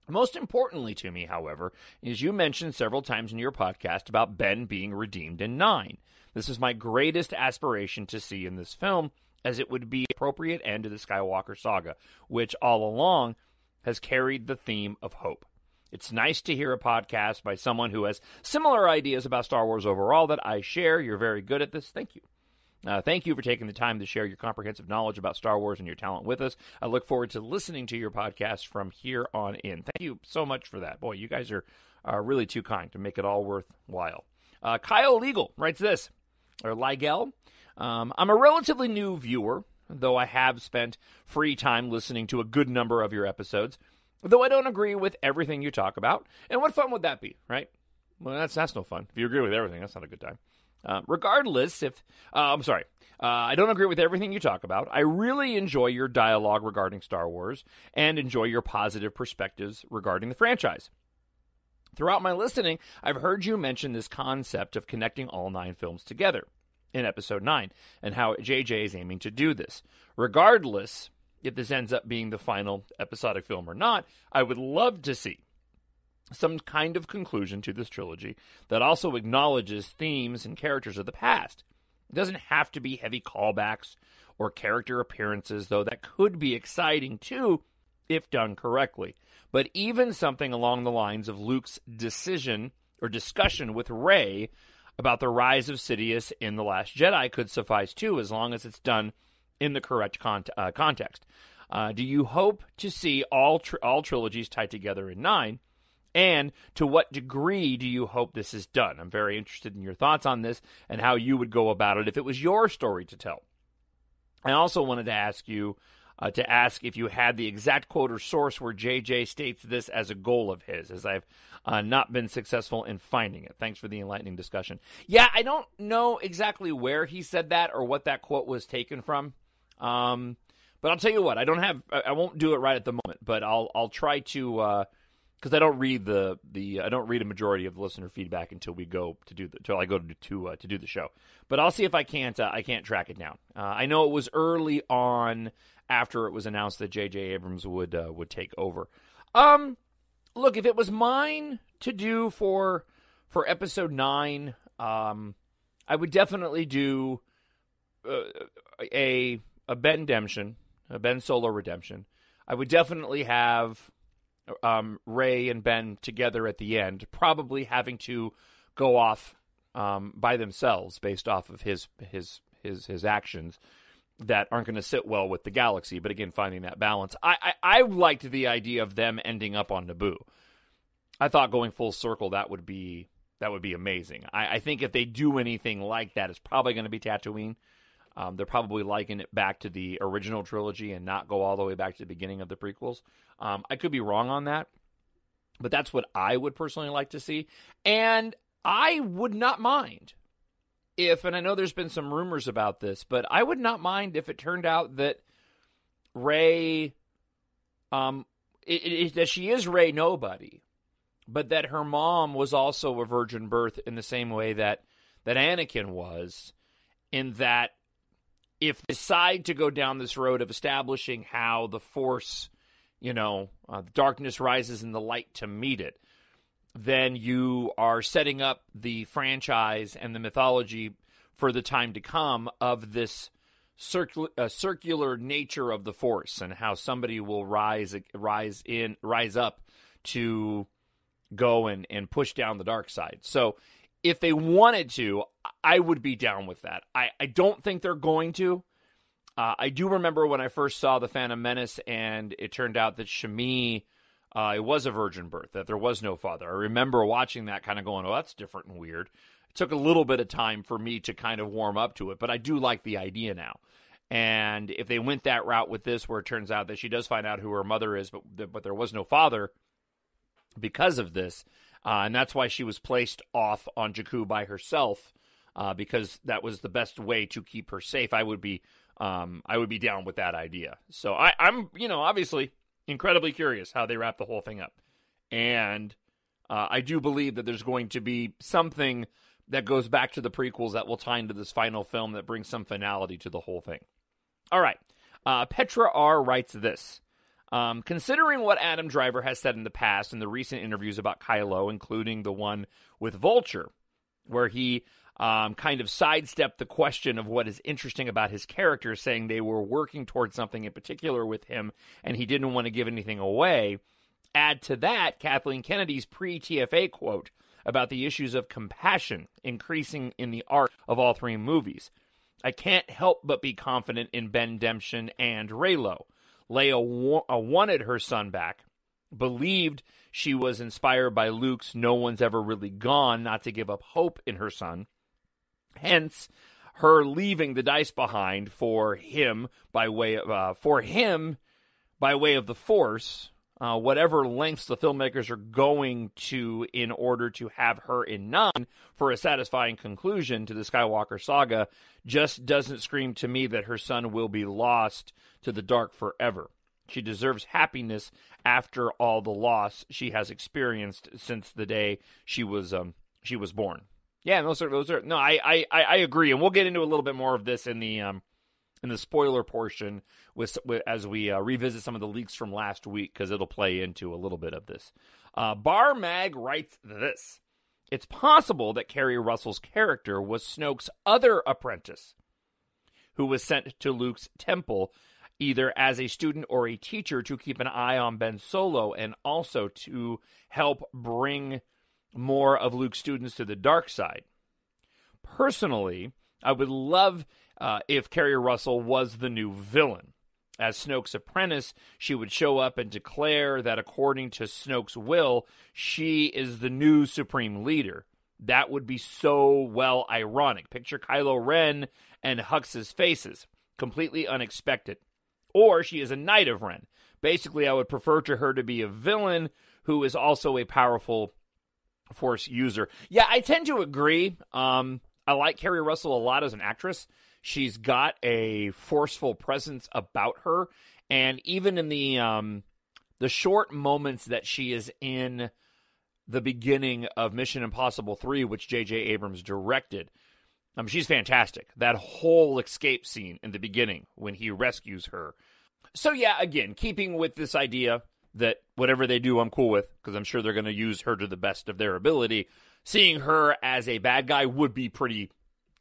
Most importantly to me, however, is you mentioned several times in your podcast about Ben being redeemed in 9. This is my greatest aspiration to see in this film, as it would be an appropriate end to the Skywalker saga, which all along has carried the theme of hope. It's nice to hear a podcast by someone who has similar ideas about Star Wars overall that I share. You're very good at this. Thank you. Thank you for taking the time to share your comprehensive knowledge about Star Wars and your talent with us. I look forward to listening to your podcast from here on in. Thank you so much for that. Boy, you guys are really too kind to make it all worthwhile. Kyle Legal writes this, or Ligel. I'm a relatively new viewer, though I have spent free time listening to a good number of your episodes, though I don't agree with everything you talk about. And what fun would that be, right? Well, that's no fun. If you agree with everything, that's not a good time. Regardless, I don't agree with everything you talk about. I really enjoy your dialogue regarding Star Wars and enjoy your positive perspectives regarding the franchise. Throughout my listening, I've heard you mention this concept of connecting all 9 films together in Episode 9 and how JJ is aiming to do this. Regardless, if this ends up being the final episodic film or not, I would love to see some kind of conclusion to this trilogy that also acknowledges themes and characters of the past. It doesn't have to be heavy callbacks or character appearances, though that could be exciting too if done correctly. But even something along the lines of Luke's decision or discussion with Rey about the rise of Sidious in The Last Jedi could suffice too, as long as it's done in the correct context. Do you hope to see all trilogies tied together in 9? And to what degree do you hope this is done? I'm very interested in your thoughts on this and how you would go about it if it was your story to tell. I also wanted to ask you if you had the exact quote or source where JJ states this as a goal of his, as I've not been successful in finding it. Thanks for the enlightening discussion. Yeah, I don't know exactly where he said that or what that quote was taken from. But I'll tell you what, I won't do it right at the moment, but I'll try to. Because I don't read I don't read a majority of the listener feedback until I go to do the show. But I'll see if I can't track it down. I know it was early on after it was announced that J.J. Abrams would take over. Look, if it was mine to do for Episode 9, I would definitely do a Ben Solo redemption. I would definitely have Rey and Ben together at the end, probably having to go off by themselves based off of his actions that aren't going to sit well with the galaxy. But again, finding that balance. I liked the idea of them ending up on Naboo. I thought going full circle that would be amazing. I think if they do anything like that, it's probably going to be Tatooine. They're probably liking it back to the original trilogy and not go all the way back to the beginning of the prequels. I could be wrong on that, but that's what I would personally like to see. And I would not mind and I know there's been some rumors about this, but I would not mind if it turned out that Rey, that she is Rey Nobody, but that her mom was also a virgin birth in the same way that Anakin was, in that if they decide to go down this road of establishing how the Force, darkness rises in the light to meet it, then you are setting up the franchise and the mythology for the time to come of this circular nature of the Force and how somebody will rise up to go and push down the dark side. So if they wanted to, I would be down with that. I don't think they're going to. I do remember when I first saw The Phantom Menace and it turned out that Shmi, it was a virgin birth, that there was no father. I remember watching that kind of going, oh, that's different and weird. It took a little bit of time for me to kind of warm up to it, but I do like the idea now. And if they went that route with this, where it turns out that she does find out who her mother is, but there was no father because of this, and that's why she was placed off on Jakku by herself, because that was the best way to keep her safe. I would be down with that idea. So I'm obviously incredibly curious how they wrap the whole thing up, and I do believe that there's going to be something that goes back to the prequels that will tie into this final film that brings some finality to the whole thing. All right, Petra R writes this. Considering what Adam Driver has said in the past in the recent interviews about Kylo, including the one with Vulture, where he kind of sidestepped the question of what is interesting about his character, saying they were working towards something in particular with him, and he didn't want to give anything away. Add to that Kathleen Kennedy's pre-TFA quote about the issues of compassion increasing in the arc of all three movies. I can't help but be confident in Ben Demption and Reylo. Leia wanted her son back, believed she was inspired by Luke's "no one's ever really gone" not to give up hope in her son. Hence, her leaving the dice behind for him by way of the Force. Whatever lengths the filmmakers are going to in order to have her in 9 for a satisfying conclusion to the Skywalker saga just doesn't scream to me that her son will be lost to the dark forever. She deserves happiness after all the loss she has experienced since the day she was born. Yeah, those are. No, I agree, and we'll get into a little bit more of this in the spoiler portion as we revisit some of the leaks from last week, because it'll play into a little bit of this. Bar Mag writes this: it's possible that Kerry Russell's character was Snoke's other apprentice, who was sent to Luke's temple either as a student or a teacher to keep an eye on Ben Solo, and also to help bring more of Luke's students to the dark side. Personally, I would love if Kerry Russell was the new villain. As Snoke's apprentice, she would show up and declare that according to Snoke's will, she is the new supreme leader. That would be so well ironic. Picture Kylo Ren and Hux's faces. Completely unexpected. Or she is a Knight of Ren. Basically, I would prefer to her to be a villain who is also a powerful Force user. Yeah, I tend to agree. I like Kerry Russell a lot as an actress. She's got a forceful presence about her, and even in the short moments that she is in the beginning of Mission Impossible 3, which J.J. Abrams directed, she's fantastic. That whole escape scene in the beginning when he rescues her. So yeah, again, keeping with this idea that whatever they do, I'm cool with, because I'm sure they're going to use her to the best of their ability. Seeing her as a bad guy would be pretty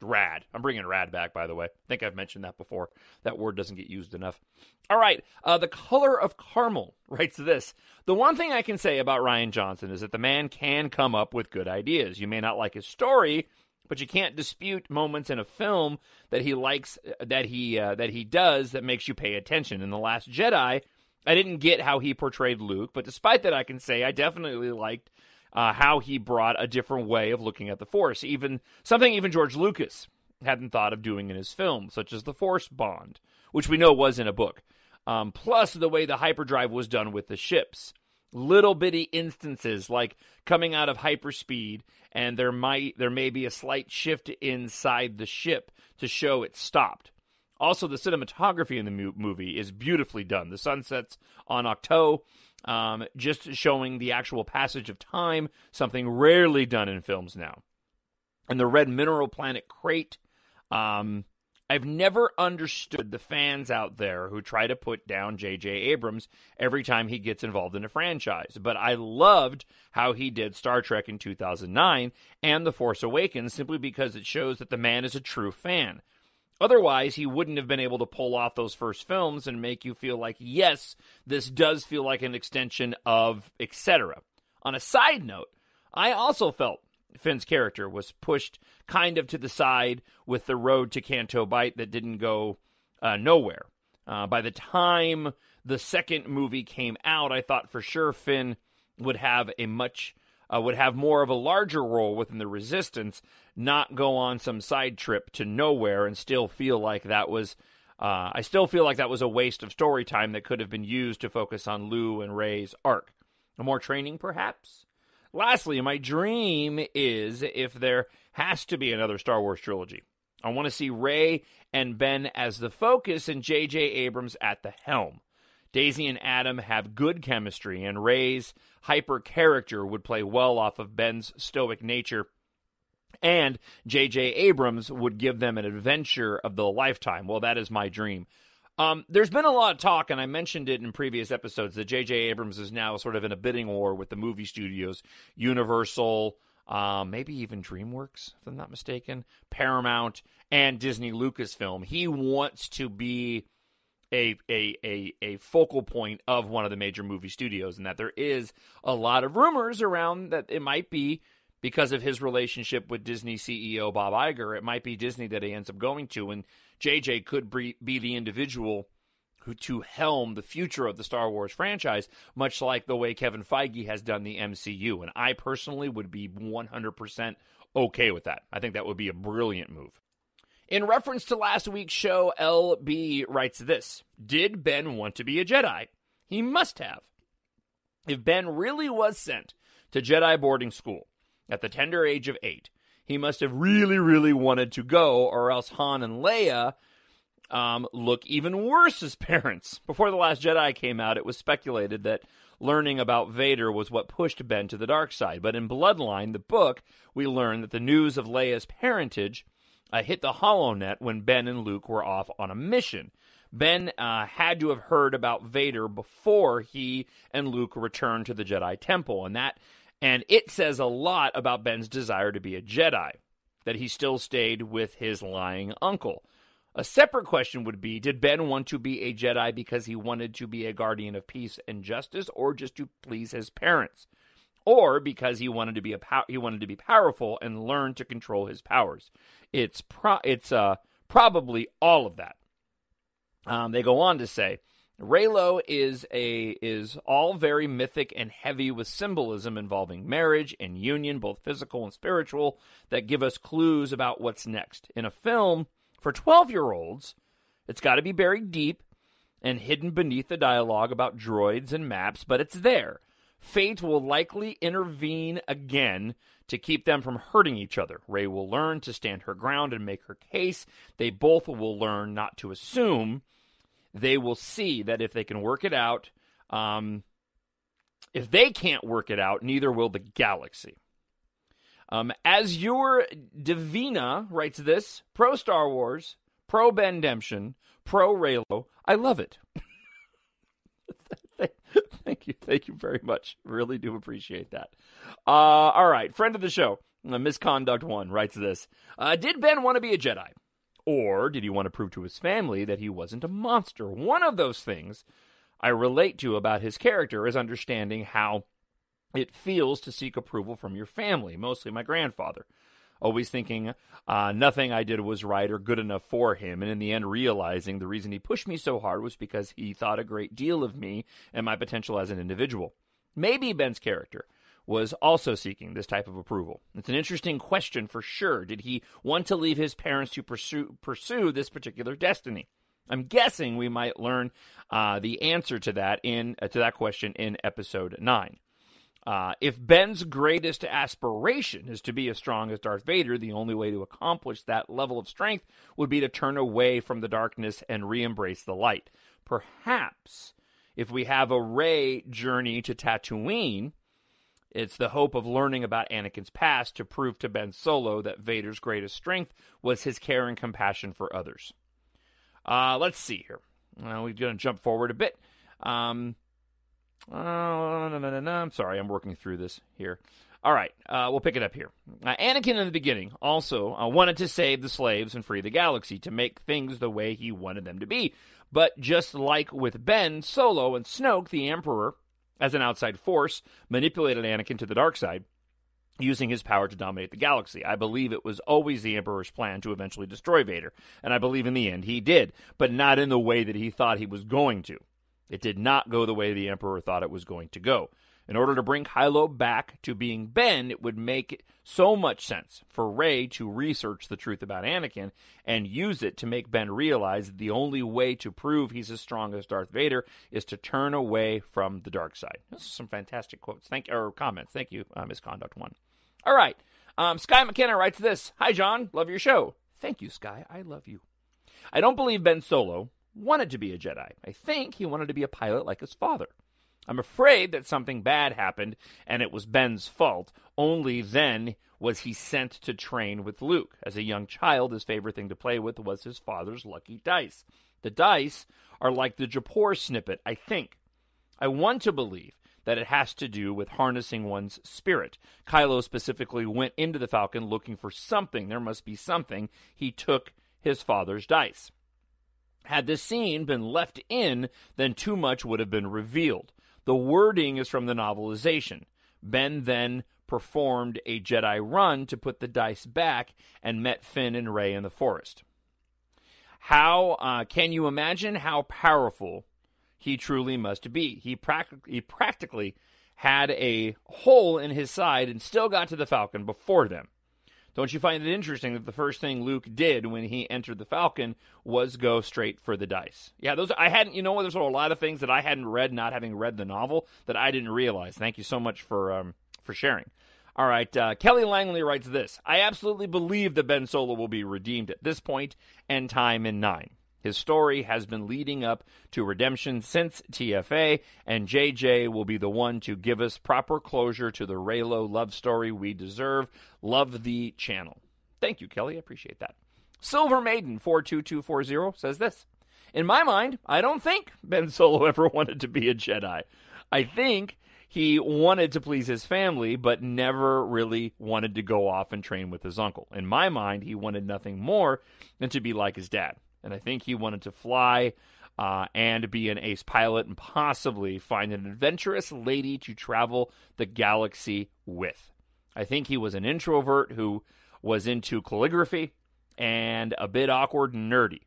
rad. I'm bringing rad back, by the way. I think I've mentioned that before. That word doesn't get used enough. All right, The Color of Caramel writes this: the one thing I can say about Rian Johnson is that the man can come up with good ideas. You may not like his story, but you can't dispute moments in a film that he likes, that he does, that makes you pay attention. In The Last Jedi, I didn't get how he portrayed Luke, but despite that, I can say I definitely liked how he brought a different way of looking at the Force, something George Lucas hadn't thought of doing in his film, such as the Force Bond, which we know was in a book. Plus, the way the hyperdrive was done with the ships. Little bitty instances like coming out of hyperspeed, and there may be a slight shift inside the ship to show it stopped. Also, the cinematography in the movie is beautifully done. The sunsets on Octo, just showing the actual passage of time, something rarely done in films now. And the red mineral planet Crate, I've never understood the fans out there who try to put down J.J. Abrams every time he gets involved in a franchise. But I loved how he did Star Trek in 2009 and The Force Awakens, simply because it shows that the man is a true fan. Otherwise, he wouldn't have been able to pull off those first films and make you feel like, yes, this does feel like an extension of etc. On a side note, I also felt Finn's character was pushed kind of to the side with the road to Canto Bight that didn't go nowhere. By the time the second movie came out, I thought for sure Finn would have more of a larger role within the Resistance, not go on some side trip to nowhere, and still feel like that was a waste of story time that could have been used to focus on Lou and Rey's arc. More training, perhaps? Lastly, my dream is if there has to be another Star Wars trilogy. I want to see Rey and Ben as the focus and J.J. Abrams at the helm. Daisy and Adam have good chemistry, and Rey's hyper character would play well off of Ben's stoic nature, and J.J. Abrams would give them an adventure of the lifetime. Well, that is my dream. There's been a lot of talk, and I mentioned it in previous episodes, that J.J. Abrams is now sort of in a bidding war with the movie studios, Universal, maybe even DreamWorks, if I'm not mistaken, Paramount, and Disney Lucasfilm. He wants to be a focal point of one of the major movie studios, and that there is a lot of rumors around that it might be because of his relationship with Disney CEO Bob Iger. It might be Disney that he ends up going to, and JJ could be the individual who to helm the future of the Star Wars franchise, much like the way Kevin Feige has done the MCU. And I personally would be 100% okay with that. I think that would be a brilliant move. In reference to last week's show, LB writes this: did Ben want to be a Jedi? He must have. If Ben really was sent to Jedi boarding school at the tender age of 8, he must have really, really wanted to go, or else Han and Leia look even worse as parents. Before The Last Jedi came out, it was speculated that learning about Vader was what pushed Ben to the dark side. But in Bloodline, the book, we learn that the news of Leia's parentage hit the HoloNet when Ben and Luke were off on a mission. Ben had to have heard about Vader before he and Luke returned to the Jedi Temple, and it says a lot about Ben's desire to be a Jedi, that he still stayed with his lying uncle. A separate question would be, did Ben want to be a Jedi because he wanted to be a guardian of peace and justice, or just to please his parents? Or because he wanted to be powerful and learn to control his powers? It's probably all of that. They go on to say, Reylo is all very mythic and heavy with symbolism involving marriage and union, both physical and spiritual, that give us clues about what's next. In a film for 12-year-olds, it's got to be buried deep and hidden beneath the dialogue about droids and maps, but it's there. Fate will likely intervene again to keep them from hurting each other. Rey will learn to stand her ground and make her case. They both will learn not to assume. They will see that if they can work it out, if they can't work it out, neither will the galaxy. As your Divina writes this, pro Star Wars, pro Bendemption, pro Reylo, I love it. Thank you very much. Really do appreciate that. All right, friend of the show, Misconduct 1 writes this. Did Ben want to be a Jedi? Or did he want to prove to his family that he wasn't a monster? One of those things I relate to about his character is understanding how it feels to seek approval from your family, mostly my grandfather. Always thinking nothing I did was right or good enough for him, and in the end realizing the reason he pushed me so hard was because he thought a great deal of me and my potential as an individual. Maybe Ben's character was also seeking this type of approval. It's an interesting question for sure. Did he want to leave his parents to pursue this particular destiny? I'm guessing we might learn the answer to that question in episode 9. If Ben's greatest aspiration is to be as strong as Darth Vader, the only way to accomplish that level of strength would be to turn away from the darkness and re-embrace the light. Perhaps if we have a Rey journey to Tatooine, it's the hope of learning about Anakin's past to prove to Ben Solo that Vader's greatest strength was his care and compassion for others. Let's see here. We're going to jump forward a bit. I'm sorry, I'm working through this here. All right, we'll pick it up here. Anakin in the beginning also wanted to save the slaves and free the galaxy, to make things the way he wanted them to be. But just like with Ben, Solo, and Snoke, the Emperor, as an outside force, manipulated Anakin to the dark side, using his power to dominate the galaxy. I believe it was always the Emperor's plan to eventually destroy Vader, and I believe in the end he did, but not in the way that he thought he was going to. It did not go the way the Emperor thought it was going to go. In order to bring Kylo back to being Ben, it would make so much sense for Rey to research the truth about Anakin and use it to make Ben realize that the only way to prove he's as strong as Darth Vader is to turn away from the dark side. Those are some fantastic quotes. Comments. Thank you, Misconduct 1. All right. Sky McKenna writes this. Hi, John. Love your show. Thank you, Sky. I love you. I don't believe Ben Solo wanted to be a Jedi. I think he wanted to be a pilot like his father. I'm afraid that something bad happened and it was Ben's fault. Only then was he sent to train with Luke. As a young child, his favorite thing to play with was his father's lucky dice. The dice are like the Japor snippet, I think. I want to believe that it has to do with harnessing one's spirit. Kylo specifically went into the Falcon looking for something. There must be something. He took his father's dice. Had this scene been left in, then too much would have been revealed. The wording is from the novelization. Ben then performed a Jedi run to put the dice back and met Finn and Rey in the forest. How can you imagine how powerful he truly must be? He practically had a hole in his side and still got to the Falcon before them. Don't you find it interesting that the first thing Luke did when he entered the Falcon was go straight for the dice? Yeah, there's a lot of things that I hadn't read, not having read the novel, that I didn't realize. Thank you so much for sharing. All right, Kelly Langley writes this. I absolutely believe that Ben Solo will be redeemed at this point and time in 9. His story has been leading up to redemption since TFA, and JJ will be the one to give us proper closure to the Reylo love story we deserve. Love the channel. Thank you, Kelly. I appreciate that. Silver Maiden 42240 says this. In my mind, I don't think Ben Solo ever wanted to be a Jedi. I think he wanted to please his family, but never really wanted to go off and train with his uncle. In my mind, he wanted nothing more than to be like his dad. And I think he wanted to fly and be an ace pilot and possibly find an adventurous lady to travel the galaxy with. I think he was an introvert who was into calligraphy and a bit awkward and nerdy.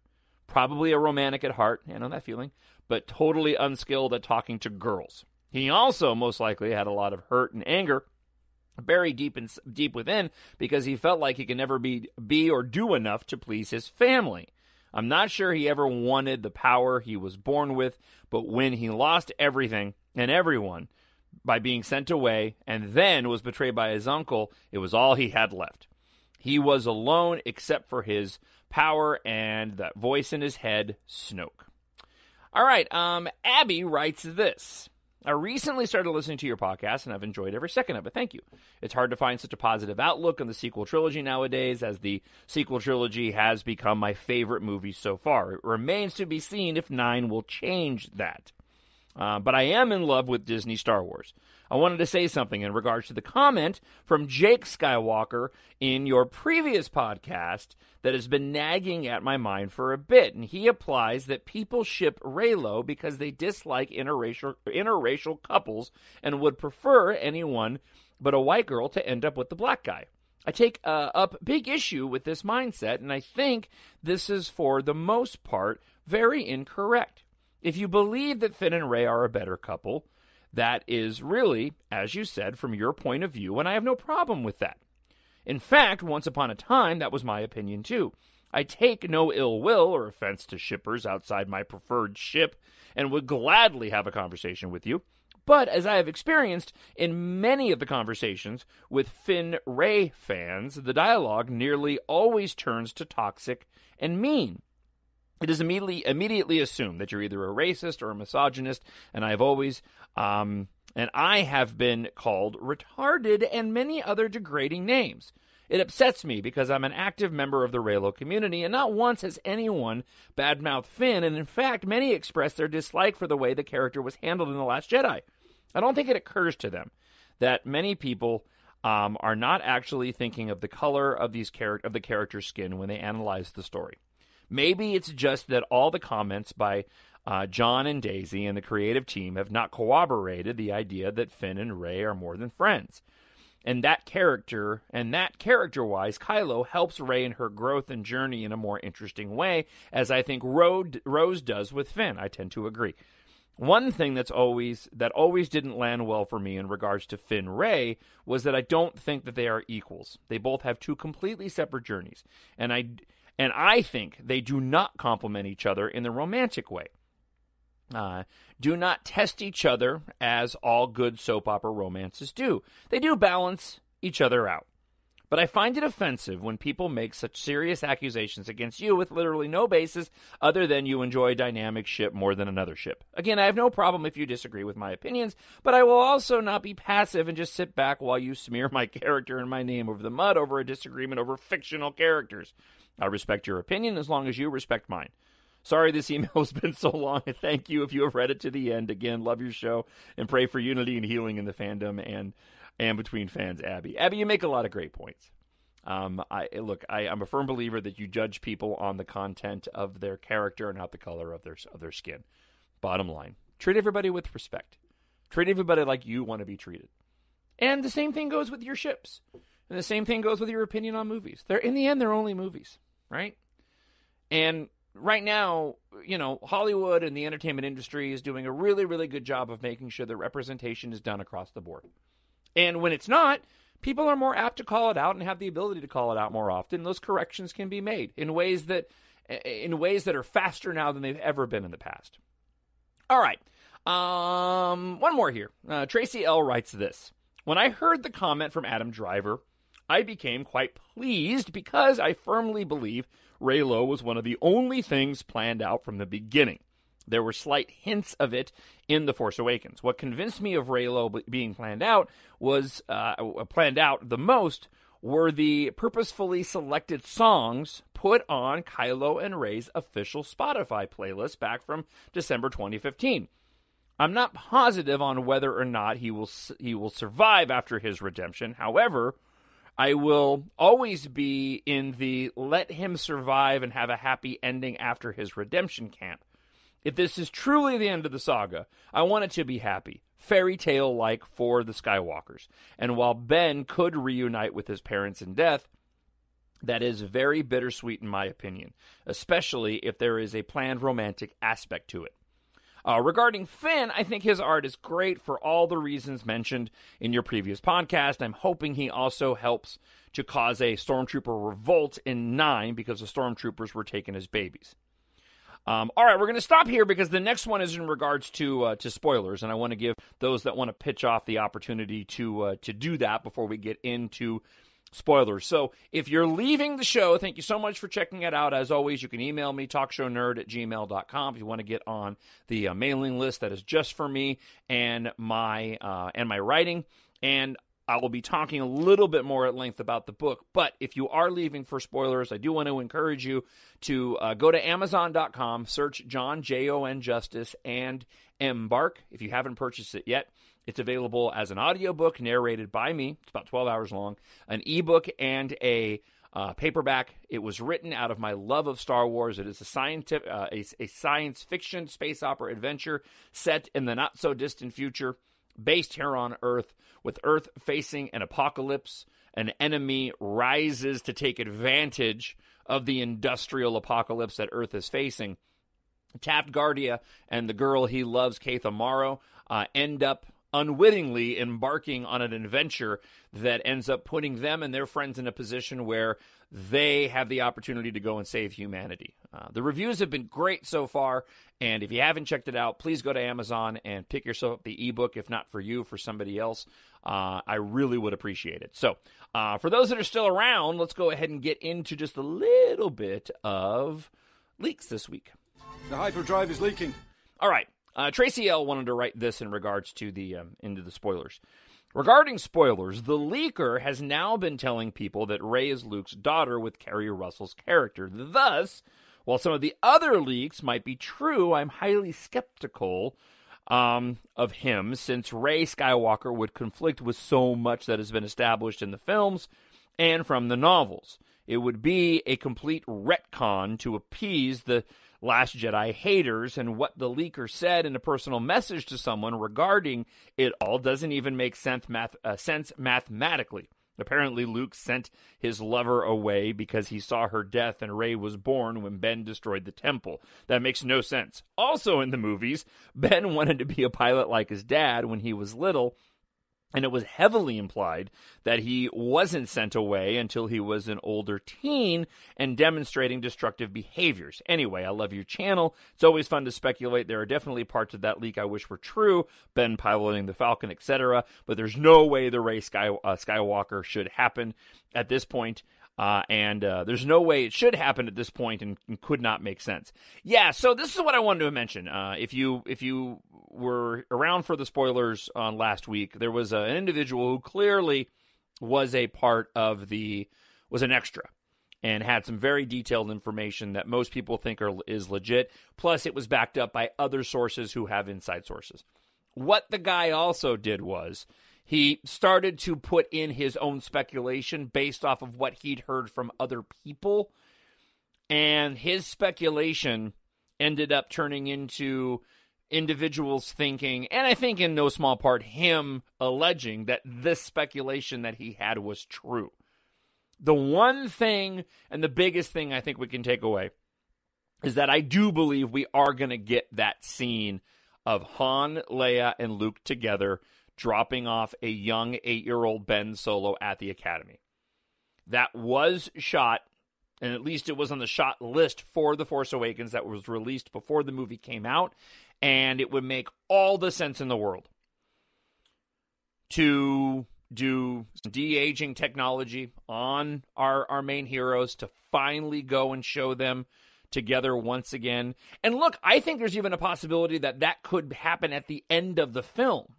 Probably a romantic at heart, I know that feeling, but totally unskilled at talking to girls. He also most likely had a lot of hurt and anger buried deep within because he felt like he could never be or do enough to please his family. I'm not sure he ever wanted the power he was born with, but when he lost everything and everyone by being sent away and then was betrayed by his uncle, it was all he had left. He was alone except for his power and that voice in his head, Snoke. All right, Abby writes this. I recently started listening to your podcast, and I've enjoyed every second of it. Thank you. It's hard to find such a positive outlook on the sequel trilogy nowadays, as the sequel trilogy has become my favorite movie so far. It remains to be seen if 9 will change that. But I am in love with Disney Star Wars. I wanted to say something in regards to the comment from Jake Skywalker in your previous podcast that has been nagging at my mind for a bit. And he applies that people ship Reylo because they dislike interracial couples and would prefer anyone but a white girl to end up with the black guy. I take up big issue with this mindset, and I think this is, for the most part, very incorrect. If you believe that Finn and Rey are a better couple, that is really, as you said, from your point of view, and I have no problem with that. In fact, once upon a time, that was my opinion too. I take no ill will or offense to shippers outside my preferred ship and would gladly have a conversation with you. But as I have experienced in many of the conversations with Finn-Rey fans, the dialogue nearly always turns to toxic and mean. It is immediately assumed that you're either a racist or a misogynist, and I have been called retarded and many other degrading names. It upsets me because I'm an active member of the Reylo community, and not once has anyone badmouthed Finn, and in fact, many expressed their dislike for the way the character was handled in The Last Jedi. I don't think it occurs to them that many people are not actually thinking of the color of the character's skin when they analyze the story. Maybe it's just that all the comments by John and Daisy and the creative team have not corroborated the idea that Finn and Rey are more than friends. And that character-wise, Kylo helps Rey in her growth and journey in a more interesting way, as I think Rose does with Finn. I tend to agree. One thing that always didn't land well for me in regards to Finn-Rey was that I don't think that they are equals. They both have two completely separate journeys. And I think they do not complement each other in the romantic way. Do not test each other as all good soap opera romances do. They do balance each other out. But I find it offensive when people make such serious accusations against you with literally no basis other than you enjoy a dynamic ship more than another ship. Again, I have no problem if you disagree with my opinions, but I will also not be passive and just sit back while you smear my character and my name over the mud over a disagreement over fictional characters. I respect your opinion as long as you respect mine. Sorry this email has been so long, and thank you if you have read it to the end. Again, love your show, and pray for unity and healing in the fandom and between fans, Abby. Abby, you make a lot of great points. I'm a firm believer that you judge people on the content of their character and not the color of their skin. Bottom line, treat everybody with respect. Treat everybody like you want to be treated. And the same thing goes with your ships. And the same thing goes with your opinion on movies. In the end, they're only movies, right? And right now, Hollywood and the entertainment industry is doing a really, really good job of making sure that representation is done across the board. And when it's not, people are more apt to call it out and have the ability to call it out more often. Those corrections can be made in ways that are faster now than they've ever been in the past. All right. One more here. Tracy L. writes this. When I heard the comment from Adam Driver, I became quite pleased because I firmly believe Reylo was one of the only things planned out from the beginning. There were slight hints of it in The Force Awakens. What convinced me of Reylo being planned out the most were the purposefully selected songs put on Kylo and Rey's official Spotify playlist back from December 2015. I'm not positive on whether or not he will survive after his redemption. However, I will always be in the let him survive and have a happy ending after his redemption camp. If this is truly the end of the saga, I want it to be happy, fairy tale-like for the Skywalkers. And while Ben could reunite with his parents in death, that is very bittersweet in my opinion, especially if there is a planned romantic aspect to it. Regarding Finn, I think his art is great for all the reasons mentioned in your previous podcast. I'm hoping he also helps to cause a stormtrooper revolt in 9 because the stormtroopers were taken as babies. All right, we're going to stop here because the next one is in regards to spoilers, and I want to give those that want to pitch off the opportunity to do that before we get into spoilers. So if you're leaving the show, thank you so much for checking it out. As always, you can email me, talkshownerd@gmail.com, if you want to get on the mailing list that is just for me and my writing. And I will be talking a little bit more at length about the book. But if you are leaving for spoilers, I do want to encourage you to go to Amazon.com, search Jon, Jon Justice, and Embark if you haven't purchased it yet. It's available as an audiobook narrated by me. It's about 12 hours long. An ebook and a paperback. It was written out of my love of Star Wars. It is a science fiction space opera adventure set in the not-so-distant future, based here on Earth. With Earth facing an apocalypse, an enemy rises to take advantage of the industrial apocalypse that Earth is facing. Taft Guardia and the girl he loves, Keitha Morrow, end up unwittingly embarking on an adventure that ends up putting them and their friends in a position where they have the opportunity to go and save humanity. The reviews have been great so far, and if you haven't checked it out, please go to Amazon and pick yourself up the ebook, if not for you, for somebody else. I really would appreciate it. So, for those that are still around, let's go ahead and get into just a little bit of leaks this week. The hyperdrive is leaking. All right. Tracy L. wanted to write this in regards to into the spoilers. Regarding spoilers, the leaker has now been telling people that Rey is Luke's daughter with Kerry Russell's character. Thus, while some of the other leaks might be true, I'm highly skeptical of him, since Rey Skywalker would conflict with so much that has been established in the films and from the novels. It would be a complete retcon to appease the Last Jedi haters, and what the leaker said in a personal message to someone regarding it all doesn't even make sense mathematically. Apparently, Luke sent his lover away because he saw her death and Rey was born when Ben destroyed the temple. That makes no sense. Also in the movies, Ben wanted to be a pilot like his dad when he was little, and it was heavily implied that he wasn't sent away until he was an older teen and demonstrating destructive behaviors. Anyway, I love your channel. It's always fun to speculate. There are definitely parts of that leak I wish were true, Ben piloting the Falcon, etc., but there's no way the Rey Skywalker should happen at this point. And there's no way it should happen at this point and could not make sense. Yeah, so this is what I wanted to mention. If you were around for the spoilers on last week, there was an individual who clearly was a part of was an extra and had some very detailed information that most people think is legit. Plus, it was backed up by other sources who have inside sources. What the guy also did was he started to put in his own speculation based off of what he'd heard from other people. And his speculation ended up turning into individuals thinking, and I think in no small part him alleging that this speculation that he had was true. The one thing, and the biggest thing I think we can take away, is that I do believe we are going to get that scene of Han, Leia, and Luke together dropping off a young 8-year-old Ben Solo at the Academy. That was shot, and at least it was on the shot list for The Force Awakens that was released before the movie came out, and it would make all the sense in the world to do de-aging technology on our main heroes to finally go and show them together once again. And look, I think there's even a possibility that that could happen at the end of the film.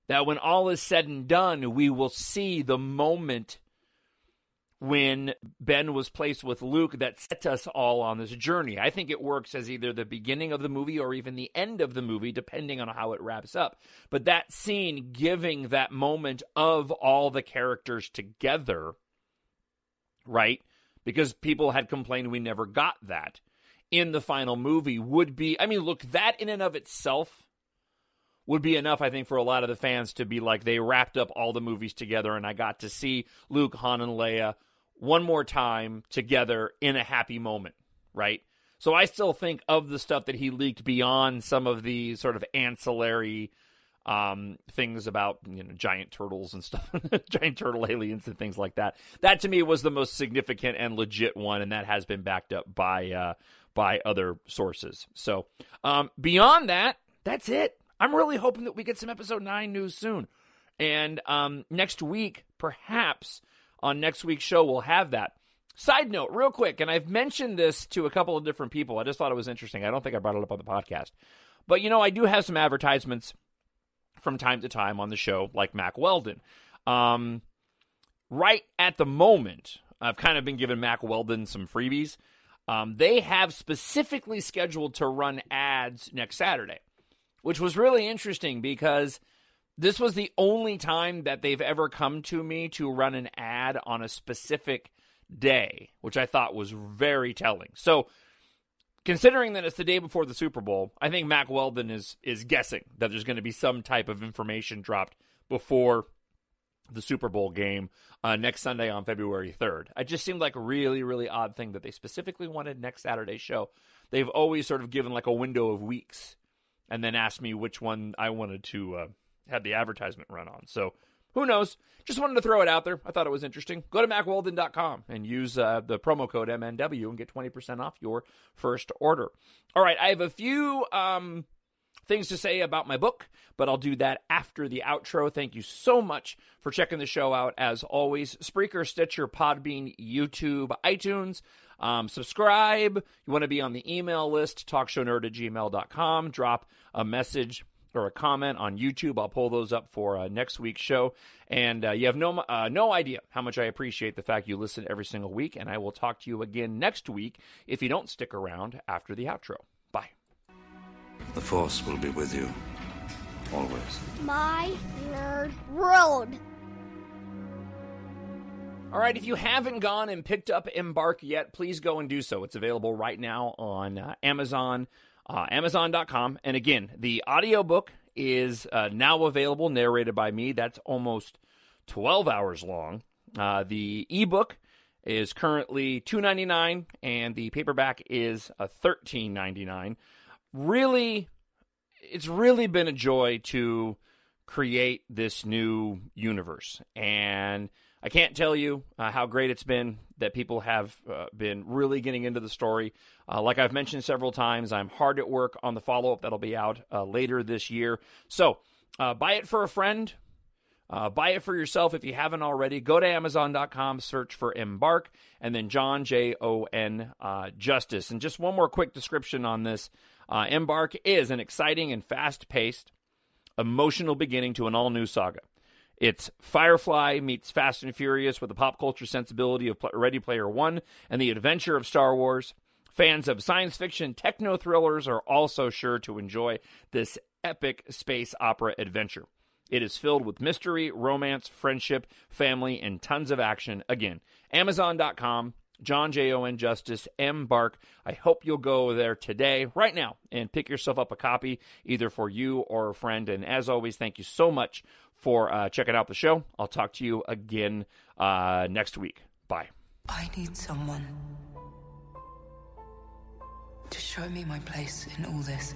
That when all is said and done, we will see the moment when Ben was placed with Luke that set us all on this journey. I think it works as either the beginning of the movie or even the end of the movie, depending on how it wraps up. But that scene giving that moment of all the characters together, right? Because people had complained we never got that in the final movie would be, I mean, look, that in and of itself would be enough, I think, for a lot of the fans to be like, they wrapped up all the movies together and I got to see Luke, Han, and Leia one more time together in a happy moment, right? So I still think of the stuff that he leaked beyond some of the sort of ancillary things about, you know, giant turtles and stuff, giant turtle aliens and things like that. That to me was the most significant and legit one, and that has been backed up by other sources. So beyond that, that's it. I'm really hoping that we get some episode 9 news soon. And next week, perhaps on next week's show, we'll have that. Side note, real quick, and I've mentioned this to a couple of different people. I just thought it was interesting. I don't think I brought it up on the podcast. But, you know, I do have some advertisements from time to time on the show, like Mack Weldon. Right at the moment, I've kind of been giving Mack Weldon some freebies. They have specifically scheduled to run ads next Saturday, which was really interesting because this was the only time that they've ever come to me to run an ad on a specific day, which I thought was very telling. So, considering that it's the day before the Super Bowl, I think Mack Weldon is guessing that there's going to be some type of information dropped before the Super Bowl game next Sunday on February 3rd. It just seemed like a really, really odd thing that they specifically wanted next Saturday's show. They've always sort of given like a window of weeks and then asked me which one I wanted to have the advertisement run on. So, who knows? Just wanted to throw it out there. I thought it was interesting. Go to MackWeldon.com and use the promo code MNW and get 20% off your first order. All right, I have a few things to say about my book, but I'll do that after the outro. Thank you so much for checking the show out. As always, Spreaker, Stitcher, Podbean, YouTube, iTunes. Subscribe. You want to be on the email list, talkshownerd@gmail.com. Drop a message or a comment on YouTube. I'll pull those up for next week's show. And you have no idea how much I appreciate the fact you listen every single week. And I will talk to you again next week if you don't stick around after the outro. Bye. The Force will be with you, always. My nerd world. All right, if you haven't gone and picked up Embark yet, please go and do so. It's available right now on Amazon, Amazon.com. And again, the audiobook is now available, narrated by me. That's almost 12 hours long. The ebook is currently $2.99, and the paperback is $13.99. Really, it's really been a joy to create this new universe. And I can't tell you how great it's been that people have been really getting into the story. Like I've mentioned several times, I'm hard at work on the follow-up that'll be out later this year. So buy it for a friend. Buy it for yourself if you haven't already. Go to Amazon.com, search for Embark, and then Jon, Jon Justice. And just one more quick description on this. Embark is an exciting and fast-paced, emotional beginning to an all-new saga. It's Firefly meets Fast and Furious with the pop culture sensibility of Ready Player One and the adventure of Star Wars. Fans of science fiction techno thrillers are also sure to enjoy this epic space opera adventure. It is filled with mystery, romance, friendship, family, and tons of action. Again, Amazon.com, Jon Justice, Embark. I hope you'll go there today, right now, and pick yourself up a copy, either for you or a friend. And as always, thank you so much for checking out the show. I'll talk to you again next week. Bye. I need someone to show me my place in all this.